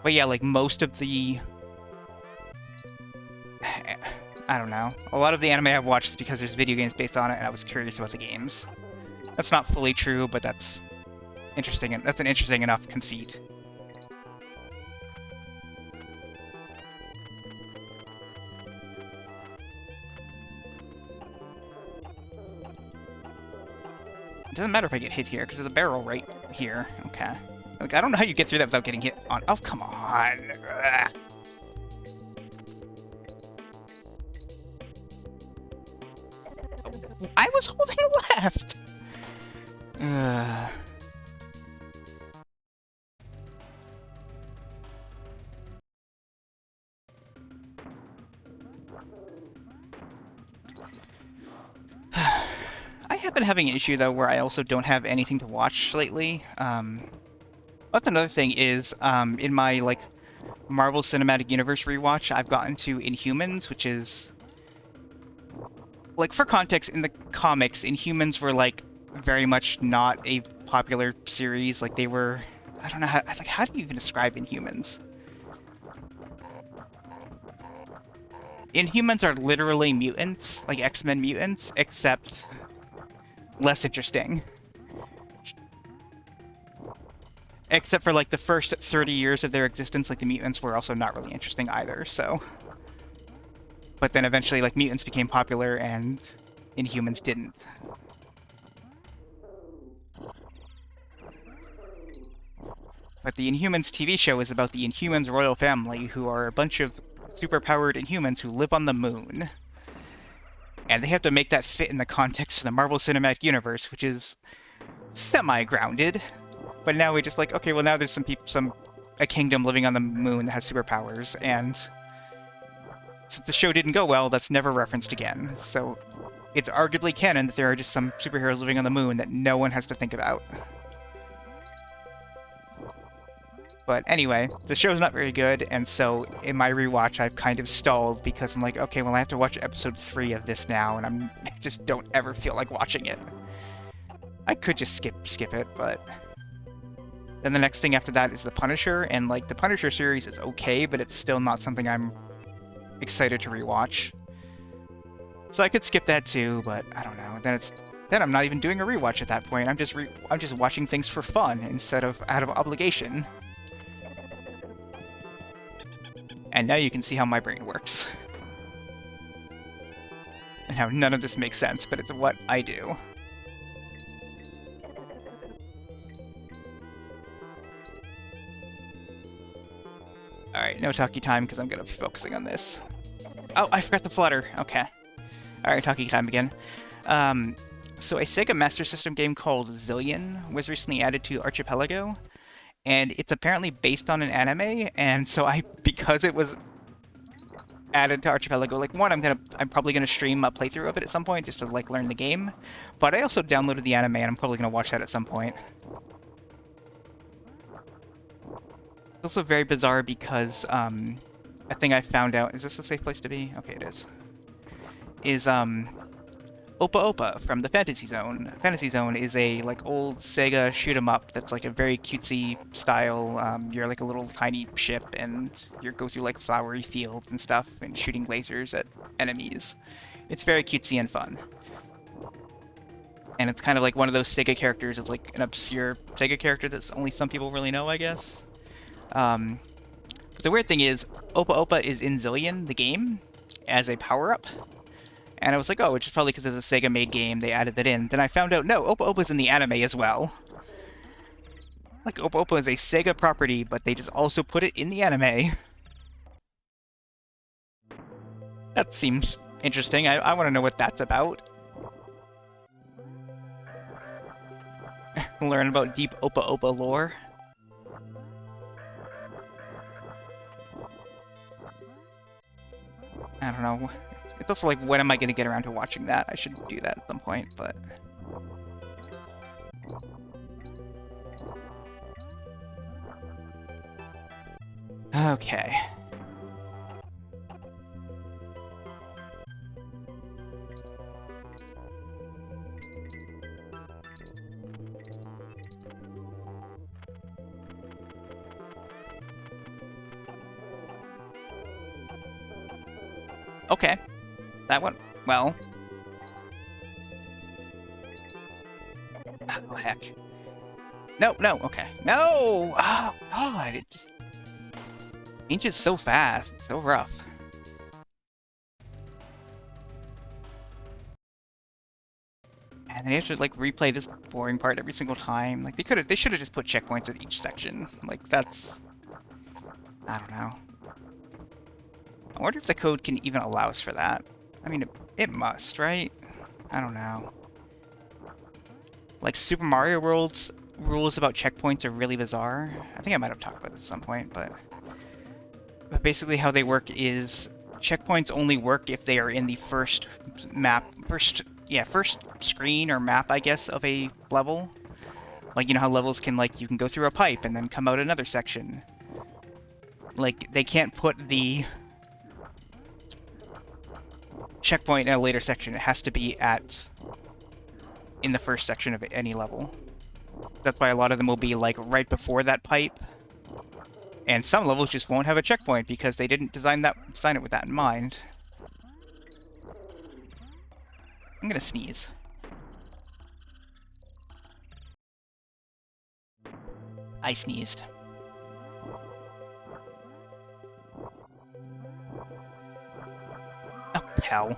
But yeah, like, most of the... I don't know. A lot of the anime I've watched is because there's video games based on it, and I was curious about the games. That's not fully true, but that's interesting. That's an interesting enough conceit. It doesn't matter if I get hit here, because there's a barrel right here. Okay. Like, I don't know how you get through that without getting hit on... Oh, come on! Ugh. I was holding left! I have been having an issue, though, where I also don't have anything to watch lately. That's another thing is, in my, like, Marvel Cinematic Universe rewatch, I've gotten to Inhumans, which is... Like, for context, in the comics, Inhumans were, like, very much not a popular series. Like, they were... I don't know how... Like, how do you even describe Inhumans? Inhumans are literally mutants, like X-Men mutants, except less interesting. Except for, like, the first 30 years of their existence, like, the mutants were also not really interesting either, so... But then eventually, like, mutants became popular and Inhumans didn't. But the Inhumans TV show is about the Inhumans royal family, who are a bunch of superpowered Inhumans who live on the moon. And they have to make that fit in the context of the Marvel Cinematic Universe, which is semi-grounded. But now we just like, okay, well now there's a kingdom living on the moon that has superpowers, and since the show didn't go well, that's never referenced again. So it's arguably canon that there are just some superheroes living on the moon that no one has to think about. But anyway, the show's not very good, and so in my rewatch, I've kind of stalled because I'm like, okay, well, I have to watch episode 3 of this now, and I just don't ever feel like watching it. I could just skip it, but... Then the next thing after that is The Punisher, and, like, the Punisher series is okay, but it's still not something I'm excited to rewatch. So I could skip that too, but I don't know. Then I'm not even doing a rewatch at that point. I'm just watching things for fun instead of out of obligation. And now you can see how my brain works. And how none of this makes sense, but it's what I do. Alright, no talkie time, because I'm going to be focusing on this. Oh, I forgot the flutter. Okay. Alright, talkie time again. So a Sega Master System game called Zillion was recently added to Archipelago, and it's apparently based on an anime, and so because it was added to Archipelago, like, one, I'm probably gonna stream a playthrough of it at some point, just to, like, learn the game, but I also downloaded the anime, and I'm probably gonna watch that at some point. It's also very bizarre because, a thing I found out... Is this a safe place to be? Okay, it is. Is, Opa Opa from the Fantasy Zone. Fantasy Zone is a, like, old Sega shoot-'em-up that's, like, a very cutesy style. You're, like, a little tiny ship, and you go through, like, flowery fields and stuff, and shooting lasers at enemies. It's very cutesy and fun. And it's kind of like one of those Sega characters. It's, like, an obscure Sega character that only some people really know, I guess. But the weird thing is, Opa Opa is in Zillion, the game, as a power-up. And I was like, oh, it's just probably because it's a Sega-made game, they added that in. Then I found out, no, Opa Opa's in the anime as well. Like, Opa Opa is a Sega property, but they just also put it in the anime. That seems interesting. I want to know what that's about. Learn about deep Opa Opa lore. I don't know. It's also like, when am I going to get around to watching that? I should do that at some point, but... Okay. Okay. That one... Well... Oh, heck. No, no, okay. No! Oh, God, it just... changes so fast. It's so rough. And they have to, like, replay this boring part every single time. Like, they should have just put checkpoints at each section. Like, that's... I don't know. I wonder if the code can even allow us for that. I mean, it must, right? I don't know. Like, Super Mario World's rules about checkpoints are really bizarre. I think I might have talked about this at some point, but basically how they work is checkpoints only work if they are in the first screen or map, I guess, of a level. Like, you know how levels can, like, you can go through a pipe and then come out another section. Like, they can't put the checkpoint in a later section. It has to be in the first section of any level. That's why a lot of them will be, like, right before that pipe. And some levels just won't have a checkpoint because they didn't design it with that in mind. I'm gonna sneeze. I sneezed. Oh, hell.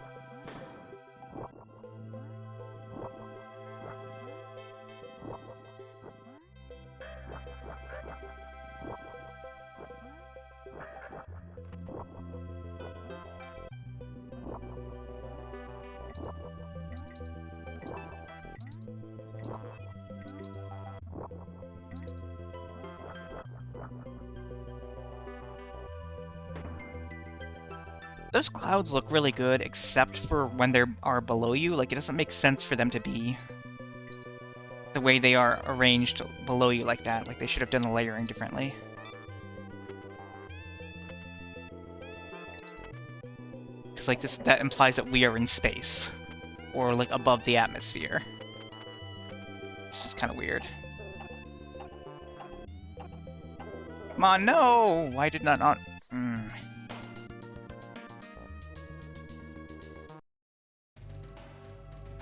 Those clouds look really good, except for when they are below you. Like, it doesn't make sense for them to be the way they are arranged below you like that. Like, they should have done the layering differently. Because, like, that implies that we are in space. Or, like, above the atmosphere. It's just kind of weird. Come on, no! Why did not...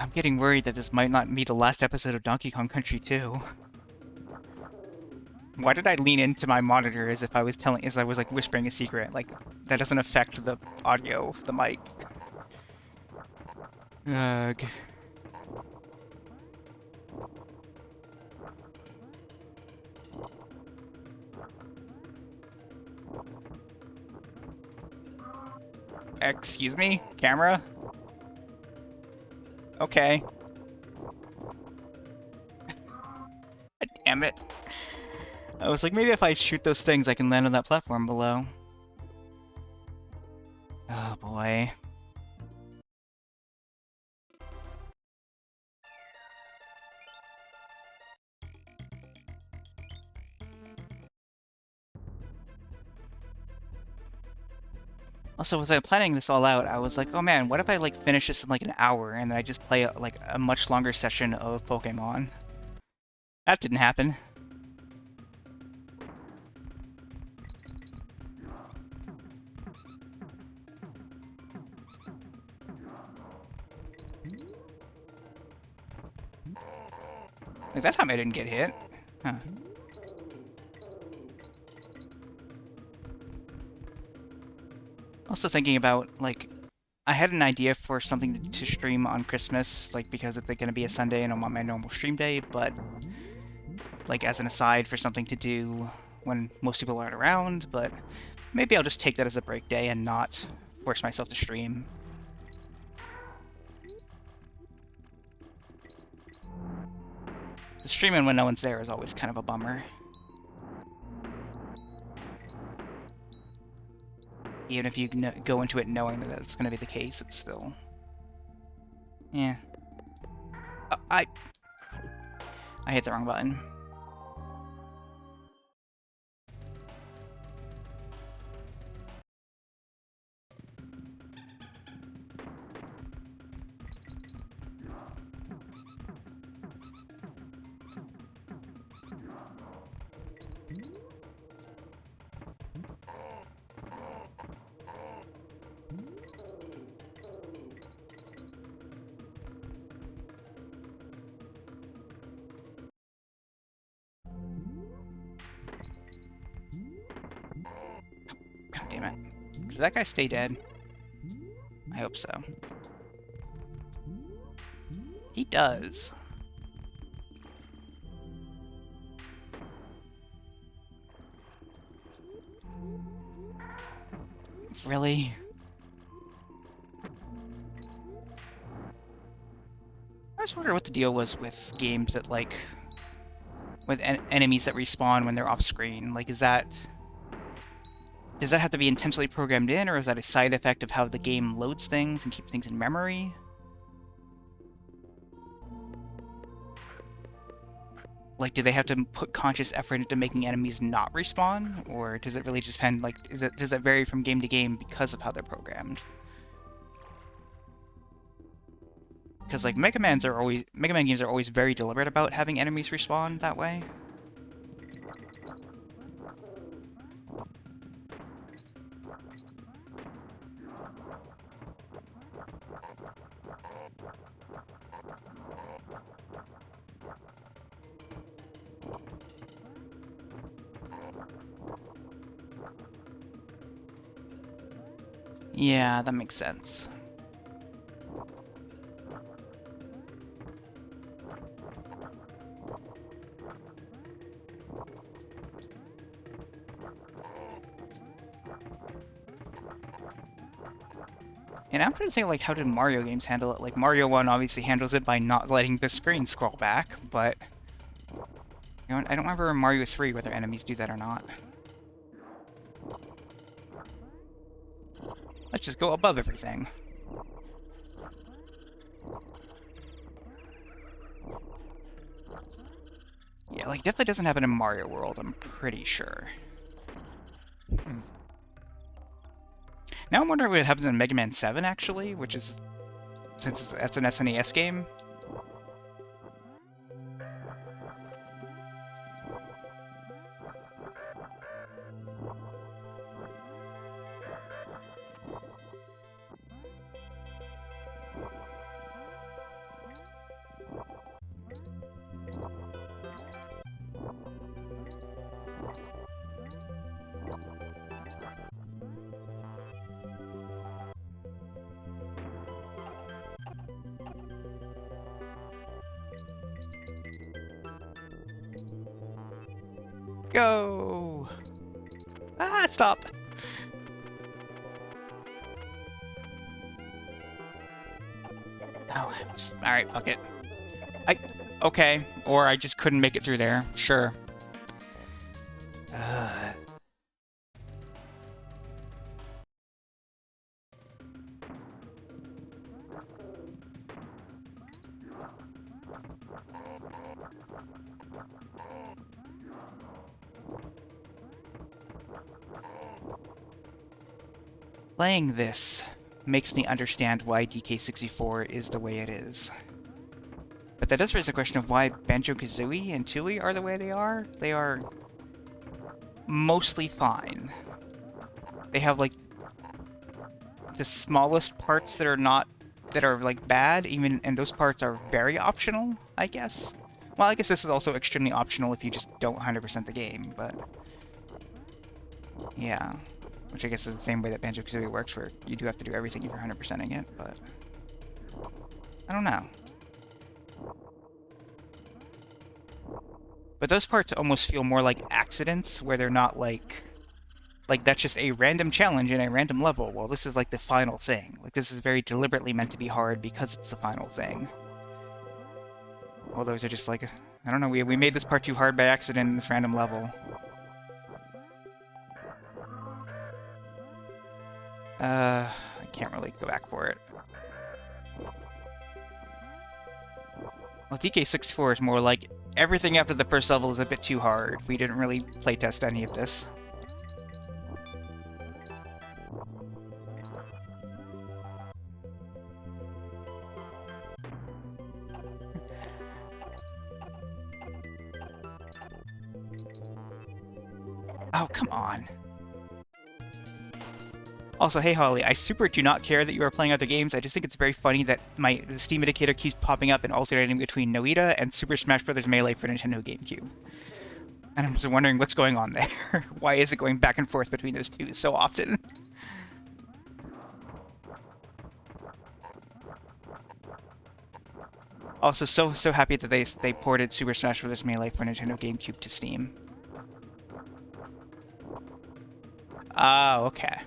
I'm getting worried that this might not be the last episode of Donkey Kong Country 2. Why did I lean into my monitor as if I was like whispering a secret? Like, that doesn't affect the audio of the mic. Ugh. Excuse me? Camera? Okay. Damn it. I was like, maybe if I shoot those things, I can land on that platform below. Oh, boy. Also, as I was planning this all out, I was like, oh man, what if I, like, finish this in, like, an hour, and then I just play, like, a much longer session of Pokemon? That didn't happen. Like, that time I didn't get hit. Huh. Also thinking about, like, I had an idea for something to stream on Christmas, like, because it's like, going to be a Sunday and I'm on my normal stream day, but like as an aside for something to do when most people aren't around, but maybe I'll just take that as a break day and not force myself to stream. Streaming when no one's there is always kind of a bummer. Even if you go into it knowing that that's going to be the case, it's still... Yeah. I hit the wrong button. God damn it. Does that guy stay dead? I hope so. He does. Really? I was wondering what the deal was with games that, like, with enemies that respawn when they're off screen. Like, does that have to be intentionally programmed in, or is that a side effect of how the game loads things and keeps things in memory? Like, do they have to put conscious effort into making enemies not respawn, or does it really just depend? Like, does it vary from game to game because of how they're programmed? Because like Mega Man games are always very deliberate about having enemies respawn that way. Yeah, that makes sense. And I'm trying to think, like, how did Mario games handle it? Like, Mario 1 obviously handles it by not letting the screen scroll back, but... You know, I don't remember in Mario 3 whether enemies do that or not. Let's just go above everything. Yeah, like, definitely doesn't happen in Mario World, I'm pretty sure. Now I'm wondering what happens in Mega Man 7, actually, which is... Since that's an SNES game. Go! Ah, stop! Oh, alright, fuck it. Okay, or I just couldn't make it through there. Sure. Playing this makes me understand why DK64 is the way it is. But that does raise the question of why Banjo-Kazooie and Tooie are the way they are. They are mostly fine. They have, like, the smallest parts that are like bad, and those parts are very optional, I guess. Well, I guess this is also extremely optional if you just don't 100% the game, but... Yeah. Which I guess is the same way that Banjo-Kazooie works, where you do have to do everything if you're 100%ing it, but... I don't know. But those parts almost feel more like accidents, where they're not like that's just a random challenge in a random level. Well, this is like the final thing. Like this is very deliberately meant to be hard because it's the final thing. Well, those are just like, I don't know, we made this part too hard by accident in this random level. I can't really go back for it. Well, DK64 is more like everything after the first level is a bit too hard. We didn't really playtest any of this. Oh, come on. Also, hey Holly, I super do not care that you are playing other games. I just think it's very funny that the Steam indicator keeps popping up and alternating between Noita and Super Smash Bros. Melee for Nintendo GameCube. And I'm just wondering what's going on there. Why is it going back and forth between those two so often? Also, so happy that they ported Super Smash Bros. Melee for Nintendo GameCube to Steam. Oh, okay.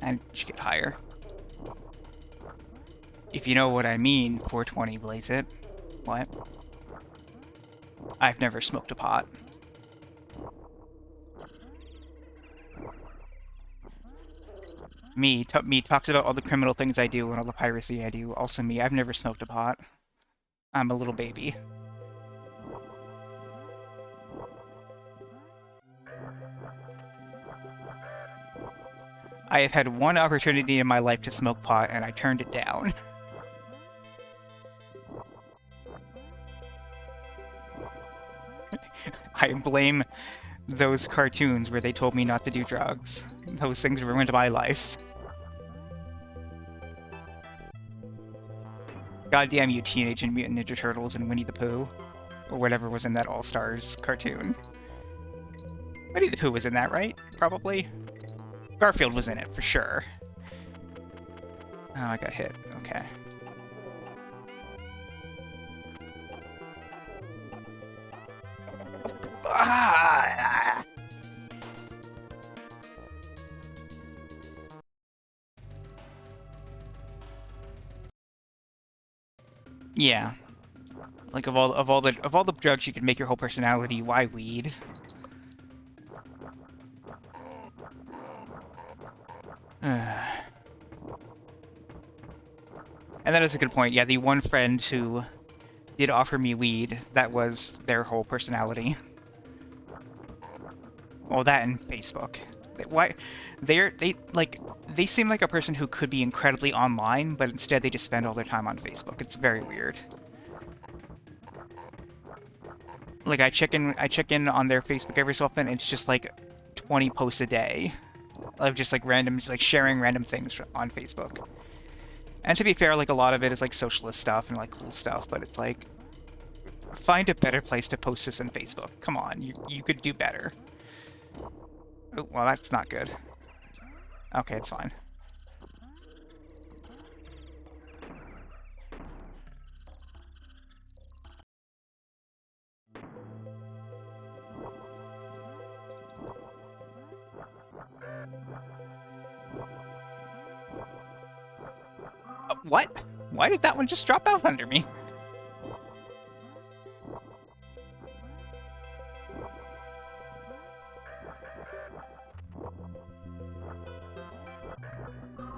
And should get higher. If you know what I mean, 420 blaze it. What? I've never smoked a pot. Me talks about all the criminal things I do and all the piracy I do. Also me, I've never smoked a pot. I'm a little baby. I have had one opportunity in my life to smoke pot, and I turned it down. I blame those cartoons where they told me not to do drugs. Those things ruined my life. Goddamn you, Teenage Mutant Ninja Turtles and Winnie the Pooh. Or whatever was in that All-Stars cartoon. Winnie the Pooh was in that, right? Probably. Garfield was in it, for sure. Oh, I got hit. Okay. Ah! Yeah. Like of all the drugs you could make your whole personality, why weed? And that is a good point. Yeah, the one friend who did offer me weed, that was their whole personality. Well, that and Facebook. Why? They seem like a person who could be incredibly online, but instead they just spend all their time on Facebook. It's very weird. Like I check in on their Facebook every so often. It's just like 20 posts a day of just like random, like sharing random things on Facebook. And to be fair, like a lot of it is like socialist stuff and like cool stuff, but it's like find a better place to post this than Facebook. Come on, you could do better. Oh, well, that's not good. Okay, it's fine. What? Why did that one just drop out under me?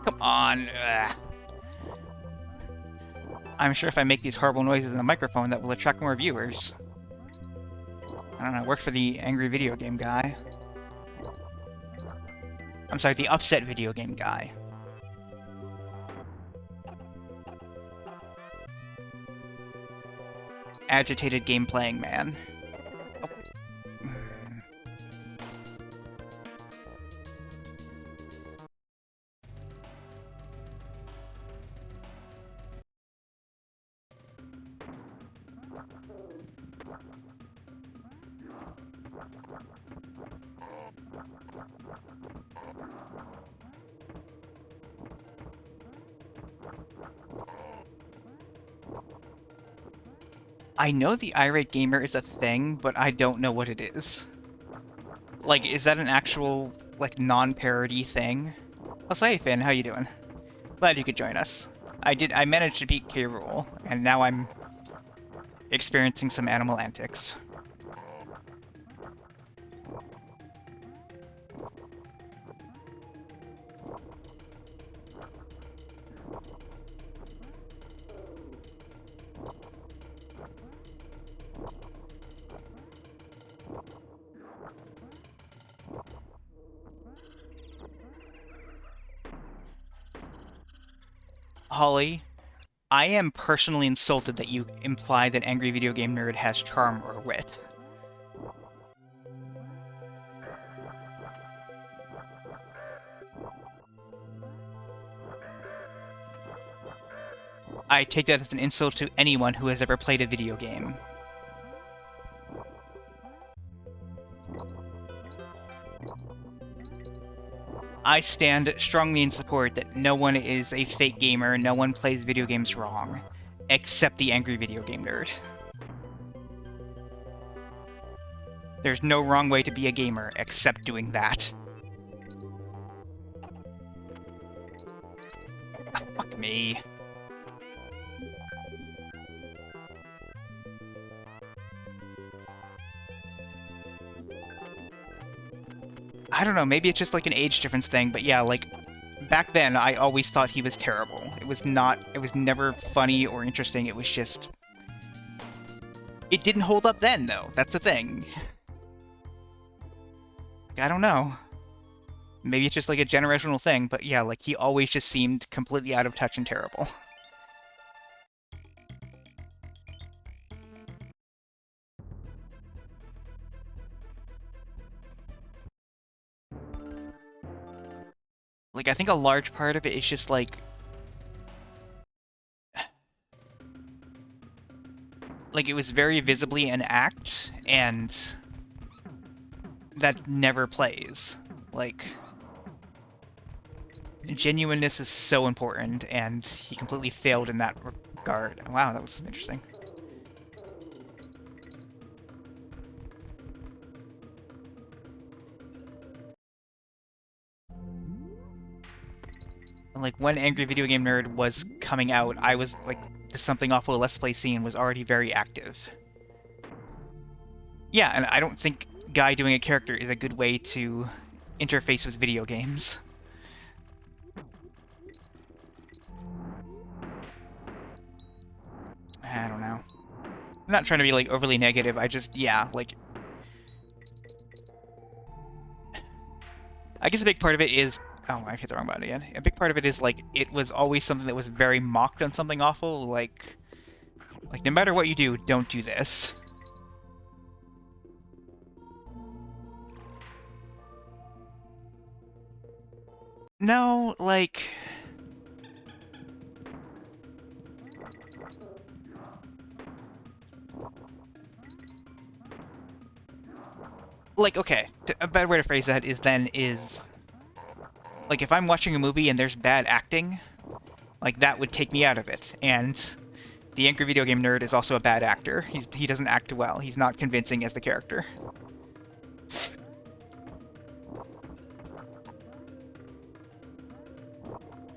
Come on. Ugh. I'm sure if I make these horrible noises in the microphone, that will attract more viewers. I don't know, work for the angry video game guy. I'm sorry, the upset video game guy. Agitated game playing man. Oh. I know the irate gamer is a thing, but I don't know what it is. Like, is that an actual, like, non-parody thing? Oh, so hey, Finn, how you doing? Glad you could join us. I managed to beat K. Rool, and now I'm experiencing some animal antics. Holly, I am personally insulted that you imply that Angry Video Game Nerd has charm or wit. I take that as an insult to anyone who has ever played a video game. I stand strongly in support that no one is a fake gamer, no one plays video games wrong, except the Angry Video Game Nerd. There's no wrong way to be a gamer except doing that. Ah, fuck me. I don't know, maybe it's just like an age difference thing, but yeah, like, back then I always thought he was terrible. It was never funny or interesting, it was just... It didn't hold up then, though, that's the thing. I don't know. Maybe it's just like a generational thing, but yeah, like, he always just seemed completely out of touch and terrible. Like, I think a large part of it is just, like... Like, it was very visibly an act, and... that never plays. Like... Genuineness is so important, and he completely failed in that regard. Wow, that was interesting. Like, when Angry Video Game Nerd was coming out, I was, like, the Something Awful Let's Play scene was already very active. Yeah, and I don't think guy doing a character is a good way to interface with video games. I don't know. I'm not trying to be, like, overly negative, I just, yeah, like... I guess a big part of it is... Oh, I hit the wrong button again. A big part of it is, like, it was always something that was very mocked on Something Awful, like, no matter what you do, don't do this. No, like... Like, okay, a better way to phrase that is like, if I'm watching a movie and there's bad acting, like, that would take me out of it, and the Angry Video Game Nerd is also a bad actor. He doesn't act well. He's not convincing as the character.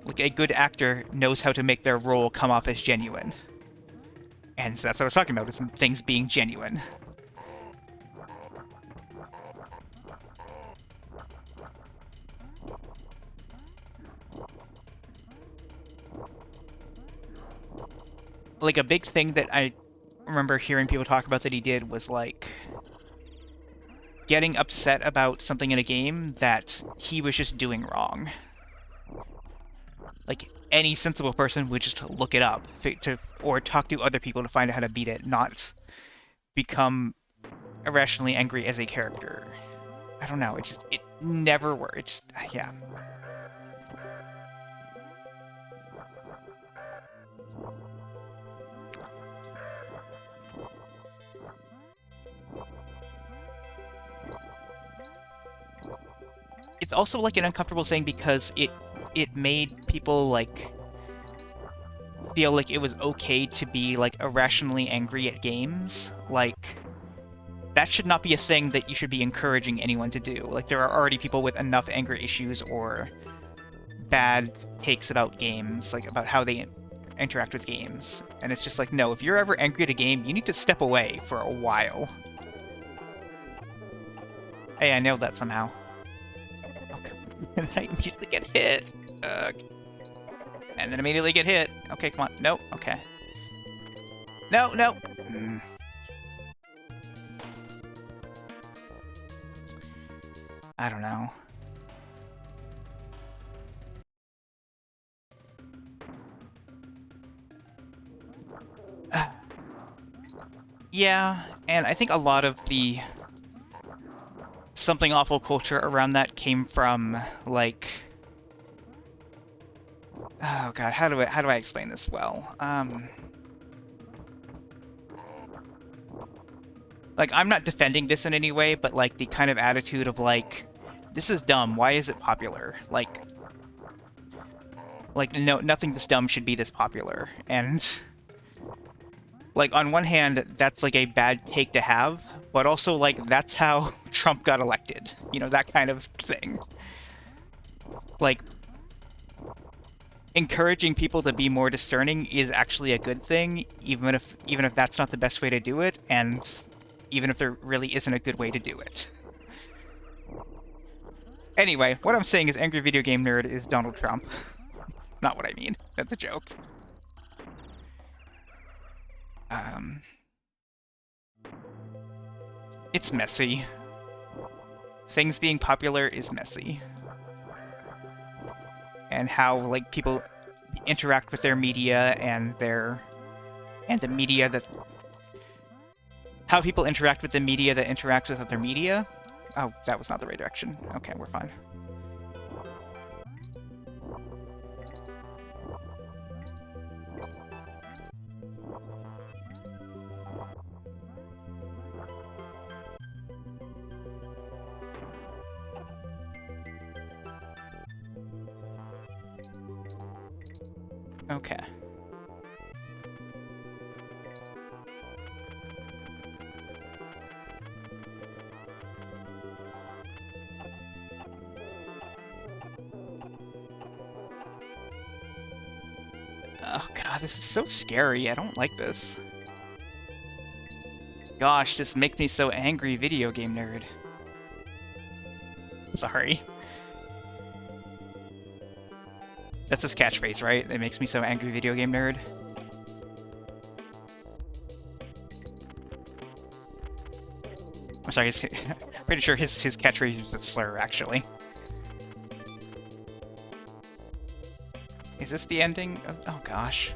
Like, a good actor knows how to make their role come off as genuine. And so that's what I was talking about, is things being genuine. Like, a big thing that I remember hearing people talk about that he did was, like, getting upset about something in a game that he was just doing wrong. Like, any sensible person would just look it up or talk to other people to find out how to beat it, not become irrationally angry as a character. I don't know, it never worked. It just, yeah. it's also like an uncomfortable thing because it made people like feel like it was okay to be like irrationally angry at games. Like that should not be a thing that you should be encouraging anyone to do. Like there are already people with enough anger issues or bad takes about games, like about how they interact with games. And it's just like, no, if you're ever angry at a game, you need to step away for a while. Hey, I nailed that somehow. Okay. And then I immediately get hit. And then immediately get hit. Okay, come on. No, okay. No, no! I don't know. Yeah, and I think a lot of the something awful culture around that came from, like... Oh god, how do I explain this well? Like, I'm not defending this in any way, but, like, the kind of attitude of, like, this is dumb, why is it popular? Like, no, nothing this dumb should be this popular. And, like, on one hand, that's, like, a bad take to have, but also, like, that's how Trump got elected. You know, that kind of thing. Like, encouraging people to be more discerning is actually a good thing, even if that's not the best way to do it, and even if there really isn't a good way to do it. Anyway, what I'm saying is Angry Video Game Nerd is Donald Trump. Not what I mean. That's a joke. It's messy. Things being popular is messy. And how, like, people interact with their media and the media that... How people interact with the media that interacts with other media. Oh, that was not the right direction. Okay, we're fine. Okay. Oh god, this is so scary. I don't like this. Gosh, this makes me so angry, video game nerd. Sorry. That's his catchphrase, right? It makes me so angry, video game nerd. I'm sorry, pretty sure his catchphrase is a slur, actually. Is this the ending of... Oh, gosh.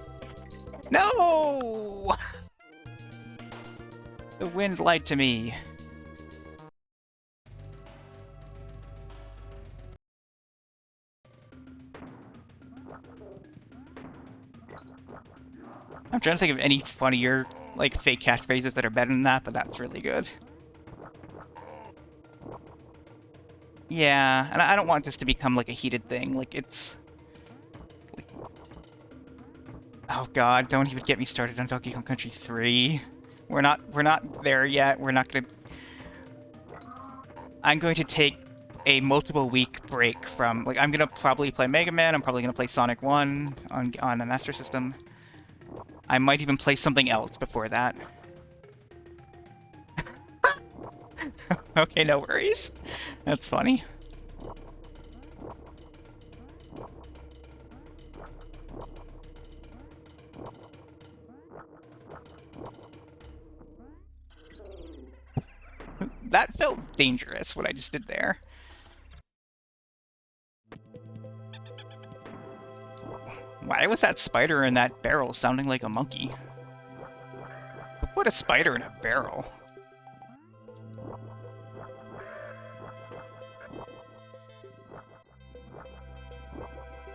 No! The wind lied to me. I'm trying to think of any funnier, like, fake catchphrases that are better than that, but that's really good. Yeah, and I don't want this to become, like, a heated thing. Like, it's... Like... Oh god, don't even get me started on Donkey Kong Country 3. We're not there yet. We're not gonna... I'm going to take a multiple-week break from... Like, I'm gonna probably play Mega Man, I'm probably gonna play Sonic 1 on the Master System. I might even play something else before that. Okay, no worries. That's funny. That felt dangerous, what I just did there. Why was that spider in that barrel sounding like a monkey? Who put a spider in a barrel?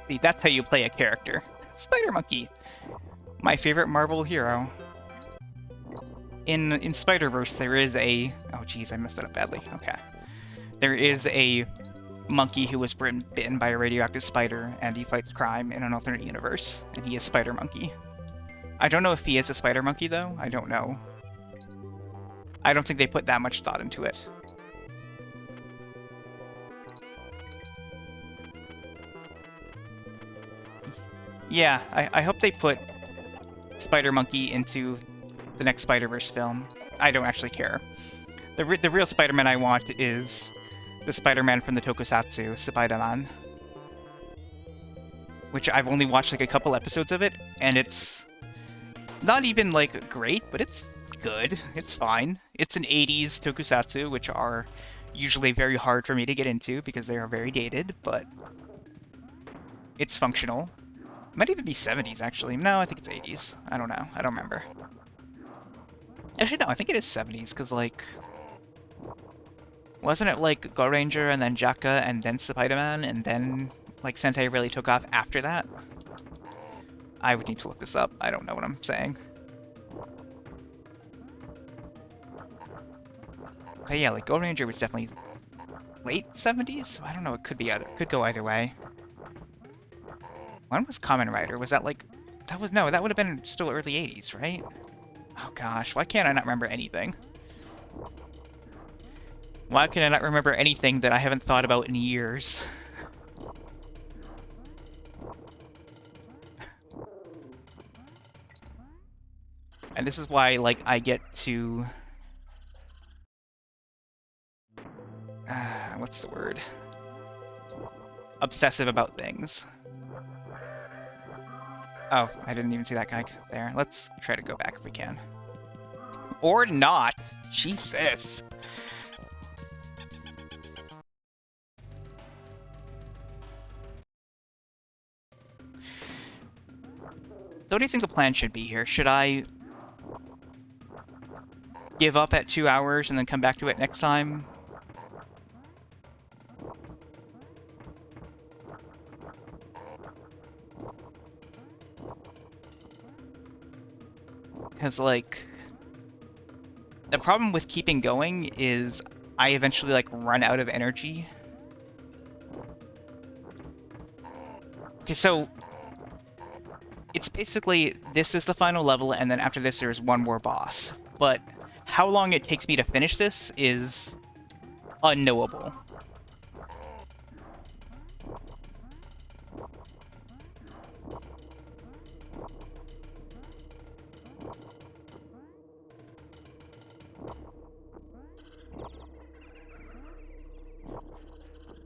See, that's how you play a character. Spider Monkey! My favorite Marvel hero. In Spider-Verse, there is a... Oh, geez, I messed it up badly. Okay. There is a monkey who was bitten by a radioactive spider, and he fights crime in an alternate universe, and he is Spider Monkey. I don't know if he is a spider monkey, though. I don't know. I don't think they put that much thought into it. Yeah, I hope they put Spider Monkey into the next Spider-Verse film. I don't actually care. The real Spider-Man I want is the Spider-Man from the Tokusatsu, Spider-Man. Which I've only watched like a couple episodes of it, and it's not even like great, but it's good. It's fine. It's an 80s Tokusatsu, which are usually very hard for me to get into because they are very dated, but it's functional. It might even be 70s, actually. No, I think it's 80s. I don't know. I don't remember. Actually, no, I think it is 70s, because, like... Wasn't it, like, Go Ranger, and then Jaka, and then Spider-Man, and then, like, Sentai really took off after that? I would need to look this up. I don't know what I'm saying. But yeah, like, Go Ranger was definitely late 70s? So I don't know, it could be could go either way. When was Kamen Rider? Was that like... No, that would have been still early 80s, right? Oh gosh, why can't I not remember anything? Why can I not remember anything that I haven't thought about in years? And this is why, like, I get to... what's the word? Obsessive about things. Oh, I didn't even see that guy there. Let's try to go back if we can. Or not! Jesus! So what do you think the plan should be here? Should I give up at 2 hours and then come back to it next time? Because, like, the problem with keeping going is I eventually, like, run out of energy. Okay, so it's basically, this is the final level, and then after this there's one more boss. But how long it takes me to finish this is unknowable.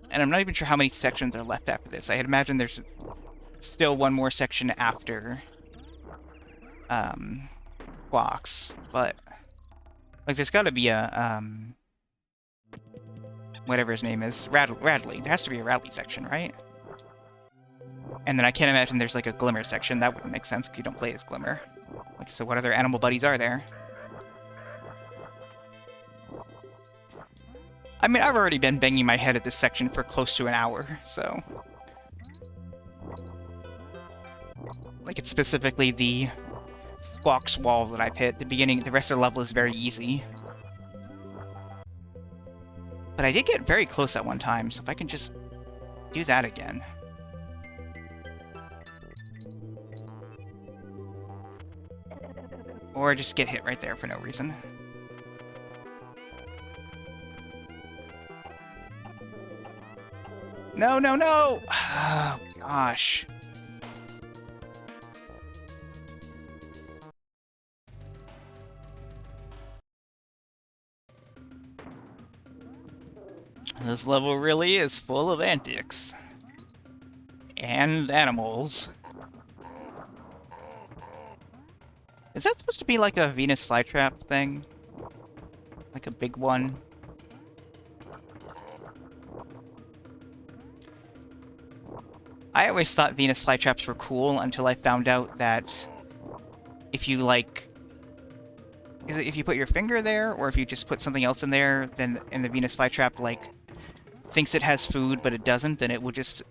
And I'm not even sure how many sections are left after this. I had imagined there's still one more section after Quox, but like there's got to be a whatever his name is, Radley. There has to be a Radley section, right? And then I can't imagine there's like a Glimmer section. That wouldn't make sense if you don't play as Glimmer. Like, so what other animal buddies are there? I mean, I've already been banging my head at this section for close to an hour, so... Like, it's specifically the Squawks wall that I've hit. The beginning, the rest of the level is very easy. But I did get very close at one time, so if I can just do that again. Or just get hit right there for no reason. No, no, no! Oh, gosh. This level really is full of antics. And animals. Is that supposed to be like a Venus flytrap thing? Like a big one? I always thought Venus flytraps were cool until I found out that if you, like... Is it if you put your finger there, or if you just put something else in there, then and the Venus flytrap, like, thinks it has food, but it doesn't, then it will just,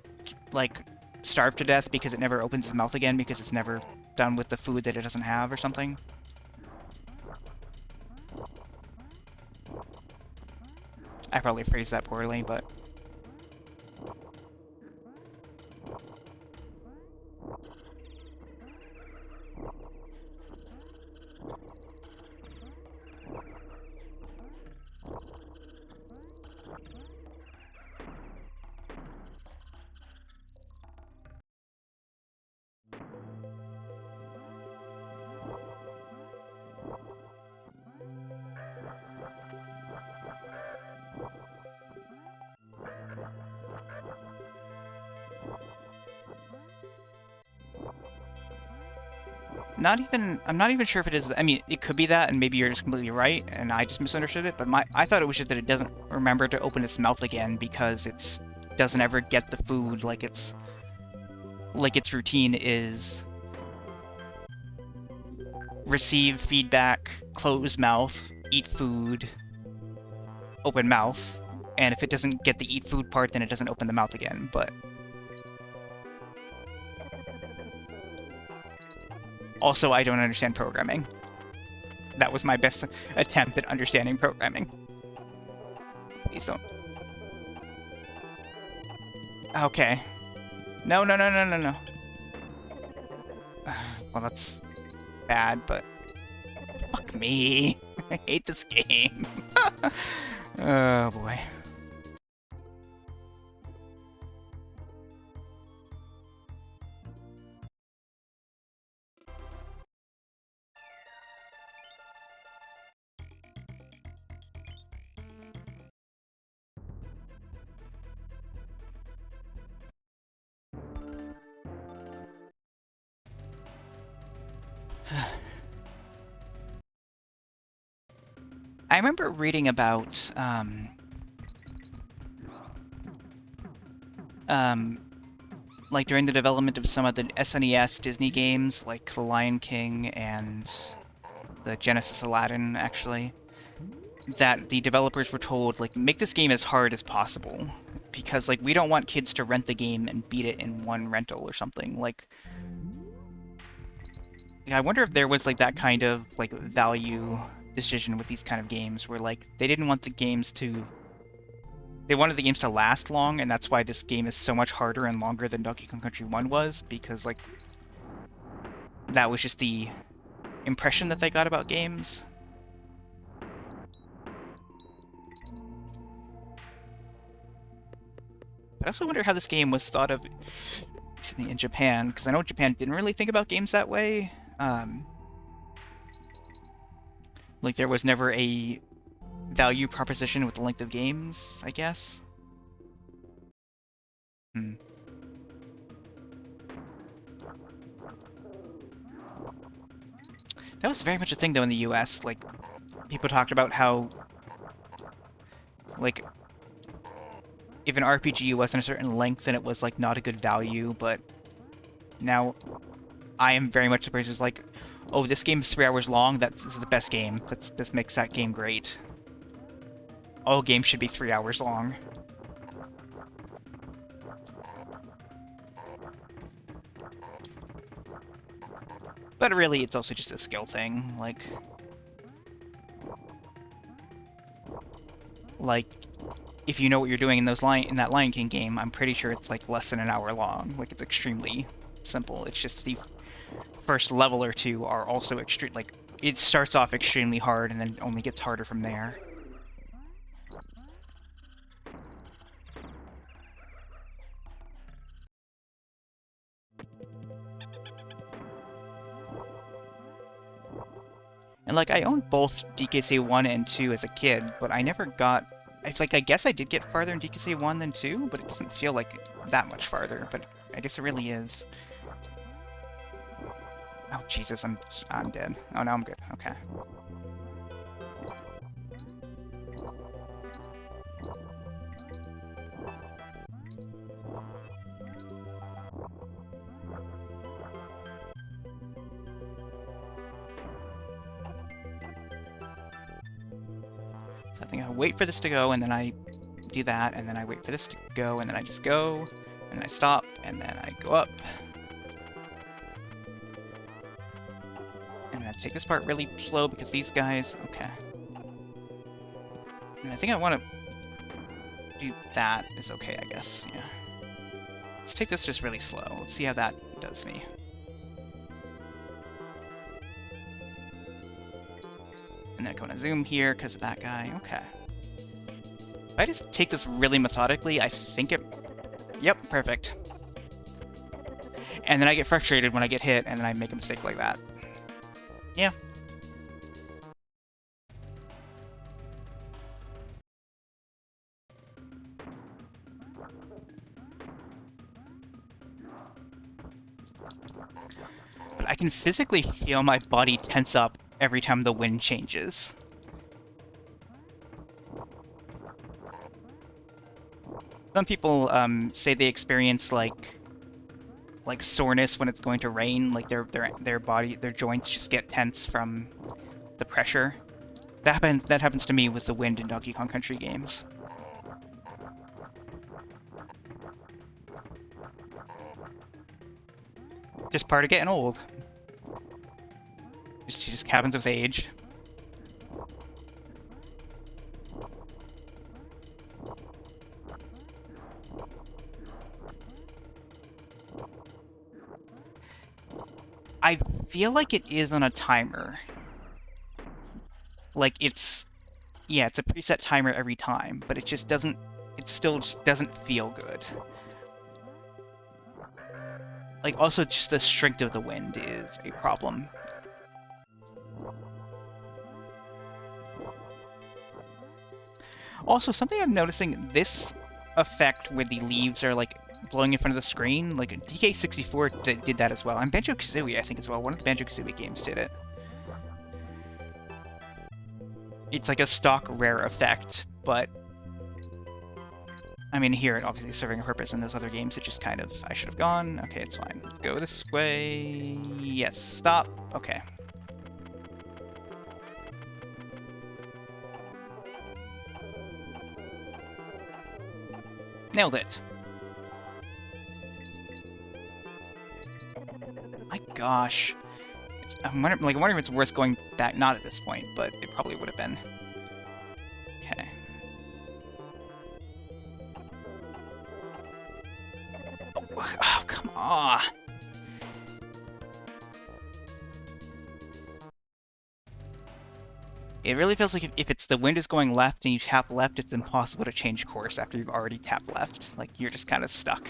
like, starve to death because it never opens its mouth again because it's never done with the food that it doesn't have or something. I probably phrased that poorly, but... I'm not even sure if it is. I mean, it could be that, and maybe you're just completely right, and I just misunderstood it. But I thought it was just that it doesn't remember to open its mouth again because it's doesn't ever get the food like its routine is receive feedback, close mouth, eat food, open mouth, and if it doesn't get the eat food part, then it doesn't open the mouth again. But also, I don't understand programming. That was my best attempt at understanding programming. Please don't. Okay. No, no, no, no, no, no. Well, that's bad, but fuck me. I hate this game. Oh, boy. I remember reading about, like during the development of some of the SNES Disney games, like The Lion King and the Genesis Aladdin, actually, that the developers were told, like, make this game as hard as possible, because, like, we don't want kids to rent the game and beat it in one rental or something. Like, I wonder if there was, like, that kind of, like, value decision with these kind of games, where, like, they didn't want the games to... They wanted the games to last long, and that's why this game is so much harder and longer than Donkey Kong Country 1 was, because, like, that was just the impression that they got about games. I also wonder how this game was thought of in Japan, because I know Japan didn't really think about games that way. Like, there was never a value proposition with the length of games, I guess. Hmm. That was very much a thing, though, in the US. Like, people talked about how, like, if an RPG wasn't a certain length, then it was, like, not a good value, but now I am very much surprised. It's like, oh, this game is 3 hours long, this is the best game. This makes that game great. All games should be 3 hours long. But really, it's also just a skill thing. Like, if you know what you're doing in in that Lion King game, I'm pretty sure it's like less than an hour long. Like, it's extremely simple. It's just the first level or two are also extreme. Like, it starts off extremely hard and then only gets harder from there. And, like, I owned both DKC 1 and 2 as a kid, but I never got... It's like, I guess I did get farther in DKC 1 than 2, but it doesn't feel like that much farther, but I guess it really is. Oh, Jesus, I'm dead. Oh, no, I'm good. Okay. So I think I wait for this to go, and then I do that, and then I wait for this to go, and then I just go, and then I stop, and then I go up. And then I take this part really slow because these guys... Okay. And I think I want to do that is okay, I guess. Yeah. Let's take this just really slow. Let's see how that does me. And then I go to zoom here because of that guy. Okay. If I just take this really methodically, I think it... Yep, perfect. And then I get frustrated when I get hit, and then I make a mistake like that. Yeah. But I can physically feel my body tense up every time the wind changes. Some people say they experience like soreness when it's going to rain, like their body, their joints just get tense from the pressure. That happens to me with the wind in Donkey Kong Country games. Just part of getting old. It just happens with age. I feel like it is on a timer. Like yeah, it's a preset timer every time, but it just doesn't, it still just doesn't feel good. Like, also just the strength of the wind is a problem. Also, something I'm noticing, this effect where the leaves are, like, blowing in front of the screen, like, DK64 did that as well. And Banjo-Kazooie, I think, as well. One of the Banjo-Kazooie games did it. It's like a stock rare effect, but I mean, here, it obviously is serving a purpose. In those other games, it just kind of, I should have gone. Okay, it's fine. Let's go this way. Yes, stop. Okay. Nailed it. My gosh. I'm wondering if it's worth going back, not at this point, but it probably would have been. Okay. Oh, come on. It really feels like if it's the wind is going left and you tap left, it's impossible to change course after you've already tapped left. Like, you're just kind of stuck.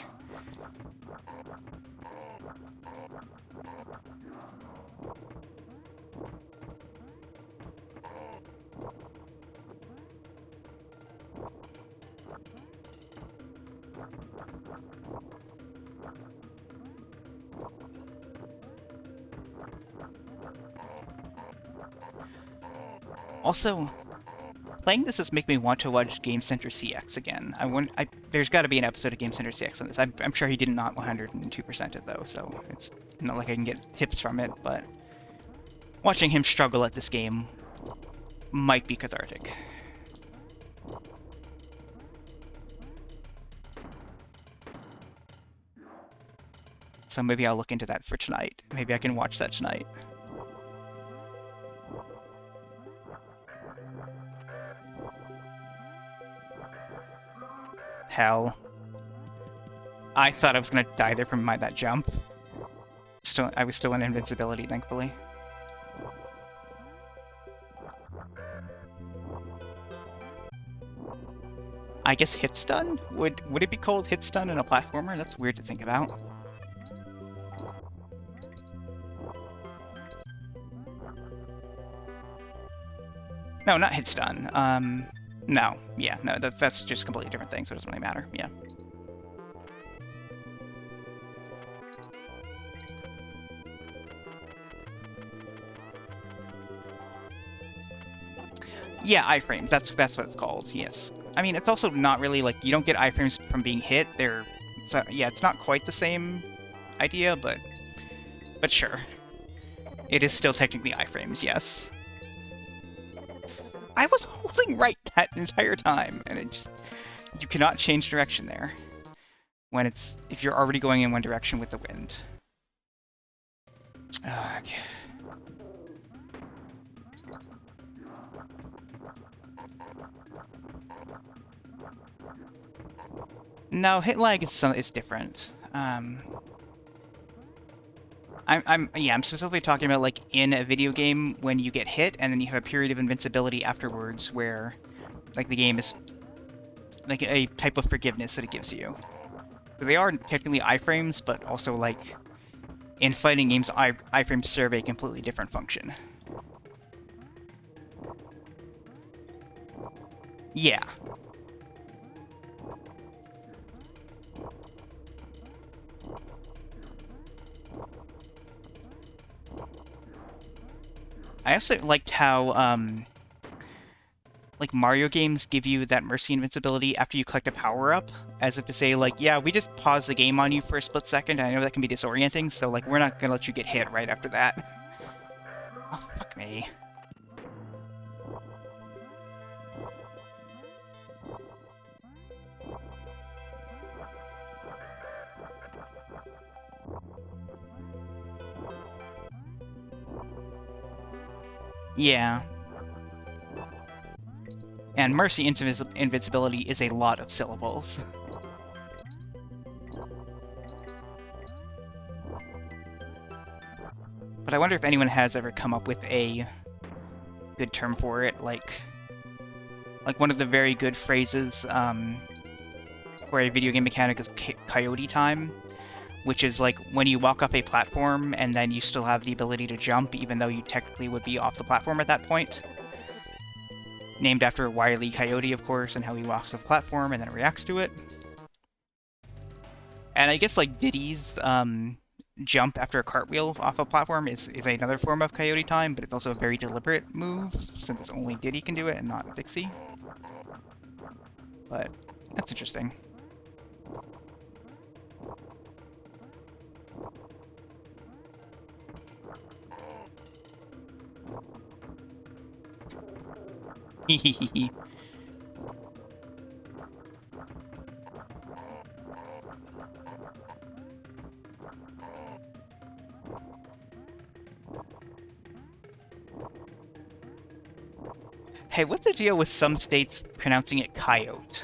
Also, playing this is making me want to watch Game Center CX again. There's got to be an episode of Game Center CX on this. I'm sure he did not 102% it, though, so it's not like I can get tips from it, but watching him struggle at this game might be cathartic. So maybe I'll look into that for tonight. Maybe I can watch that tonight. Hell. I thought I was gonna die there from that jump. I was still in invincibility, thankfully. I guess hit stun? Would it be called hit stun in a platformer? That's weird to think about. No, not hit stun. No. Yeah, no, that's just a completely different thing, so it doesn't really matter. Yeah. Yeah, iframes. That's what it's called. Yes. I mean, it's also not really like you don't get iframes from being hit. Yeah, it's not quite the same idea, but sure. It is still technically iframes, yes. I was holding right that entire time, and you cannot change direction there if you're already going in one direction with the wind. Okay. No, hit lag is different. I'm specifically talking about like in a video game when you get hit and then you have a period of invincibility afterwards where like the game is like a type of forgiveness that it gives you. So they are technically iframes, but also like in fighting games, iframes serve a completely different function. Yeah. I also liked how, like, Mario games give you that Mercy invincibility after you collect a power-up, as if to say, like, yeah, we just paused the game on you for a split second, and I know that can be disorienting, so, like, we're not gonna let you get hit right after that. Oh, fuck me. Yeah. And Mercy invincibility is a lot of syllables. But I wonder if anyone has ever come up with a good term for it, like one of the very good phrases for a video game mechanic is coyote time, which is like when you walk off a platform and then you still have the ability to jump even though you technically would be off the platform at that point. Named after Wile E. Coyote, of course, and how he walks off the platform and then reacts to it. And I guess like Diddy's jump after a cartwheel off a platform is another form of coyote time, but it's also a very deliberate move, since only Diddy can do it and not Dixie. But that's interesting. Hehehe. Hey, what's the deal with some states pronouncing it coyote?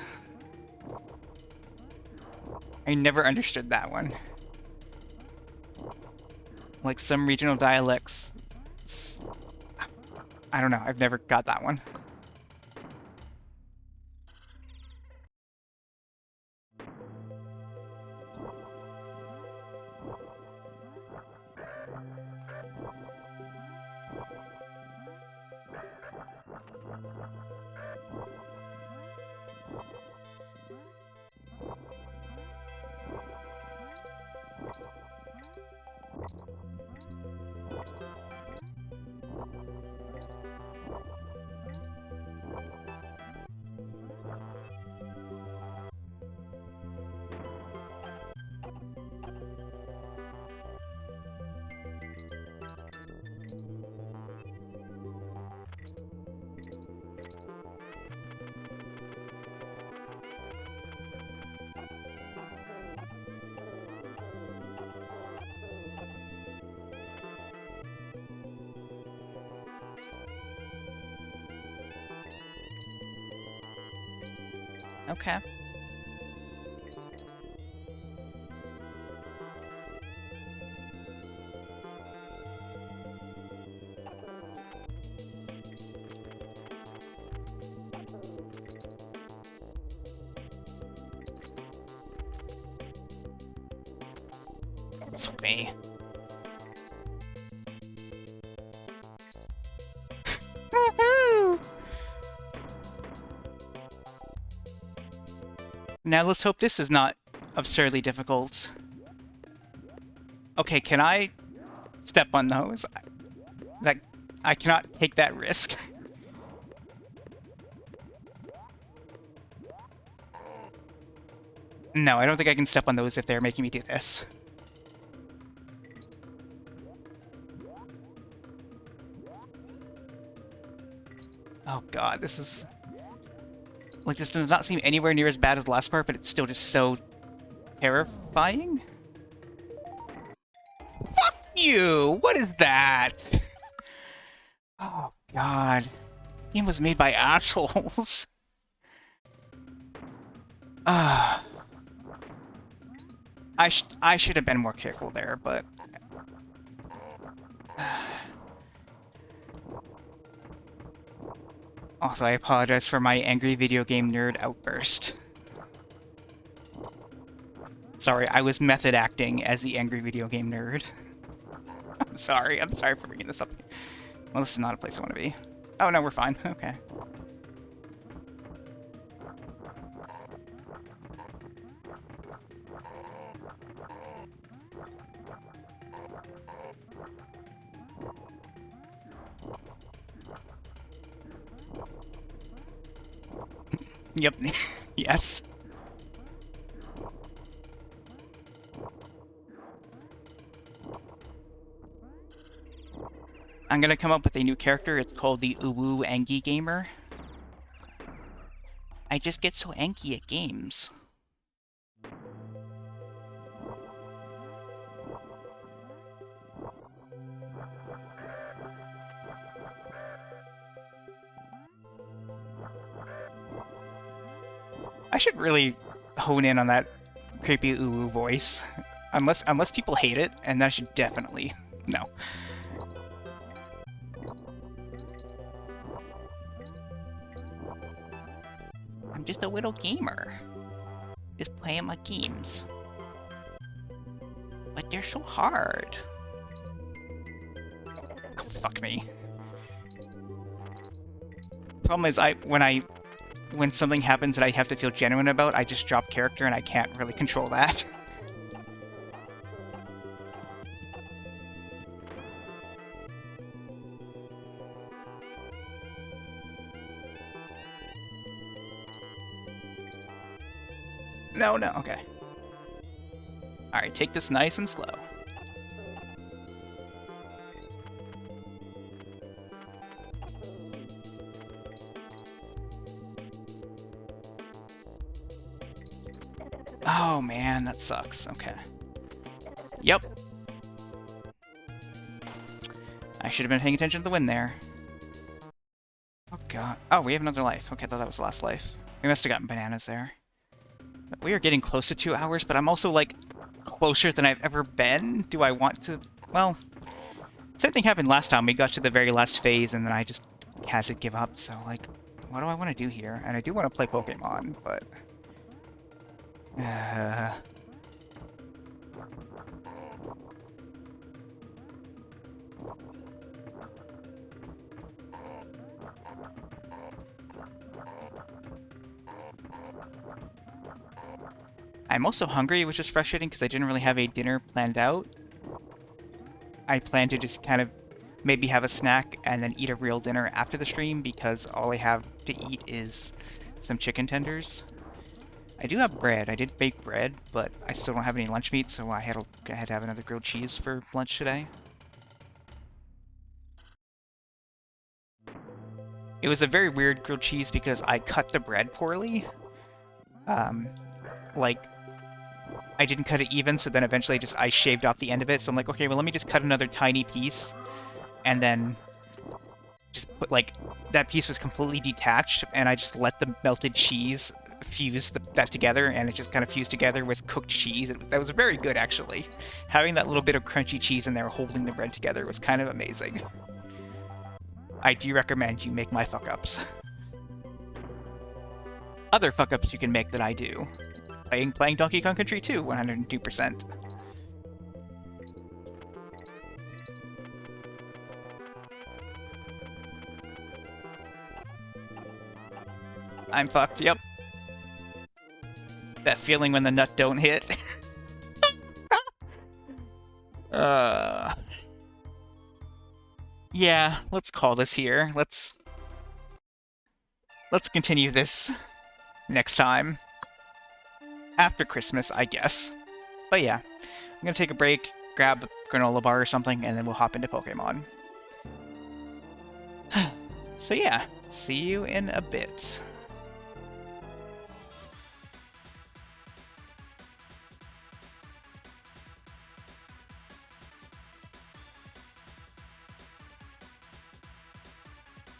I never understood that one. Like some regional dialects. I don't know, I've never got that one. Okay. Fuck me. Woohoo! Now let's hope this is not absurdly difficult. Okay, can I step on those? I cannot take that risk. No, I don't think I can step on those if they're making me do this. Oh god, this is... Like, this does not seem anywhere near as bad as the last part, but it's still just so terrifying. Fuck you! What is that? Oh god. This game was made by assholes. Ah. I should have been more careful there, but... Also, I apologize for my angry video game nerd outburst. Sorry, I was method acting as the angry video game nerd. I'm sorry for bringing this up. Well, this is not a place I want to be. Oh, no, we're fine. Okay. Yep. Yes. I'm gonna come up with a new character. It's called the Uwu Angie Gamer. I just get so anky at games. I should really hone in on that creepy Uwu voice. Unless people hate it, and that should definitely... No. I'm just a little gamer. Just playing my games. But they're so hard. Oh, fuck me. Problem is, when something happens that I have to feel genuine about, I just drop character and I can't really control that. No, okay. Alright, take this nice and slow. Oh man, that sucks. Okay. Yep. I should have been paying attention to the wind there. Oh god. Oh, we have another life. Okay, I thought that was the last life. We must have gotten bananas there. We are getting close to 2 hours, but I'm also, like, closer than I've ever been. Do I want to... Well, same thing happened last time. We got to the very last phase, and then I just had to give up. So, like, what do I want to do here? And I do want to play Pokemon, but... I'm also hungry, which is frustrating because I didn't really have a dinner planned out. I plan to just kind of maybe have a snack and then eat a real dinner after the stream because all I have to eat is some chicken tenders. I do have bread. I did bake bread, but I still don't have any lunch meat, so I had to have another grilled cheese for lunch today. It was a very weird grilled cheese because I cut the bread poorly. Like, I didn't cut it even, so then eventually I shaved off the end of it. So I'm like, okay, well, let me just cut another tiny piece, and then just put, like, that piece was completely detached, and I just let the melted cheese fuse that together, and it just kind of fused together with cooked cheese. That was very good, actually. Having that little bit of crunchy cheese in there holding the bread together was kind of amazing. I do recommend you make my fuck-ups. Other fuck-ups you can make that I do. Playing Donkey Kong Country 2, 102%. I'm fucked, yep. That feeling when the nut don't hit. Yeah, let's call this here. Let's continue this next time. After Christmas, I guess. But yeah, I'm gonna take a break, grab a granola bar or something, and then we'll hop into Pokemon. So yeah, see you in a bit.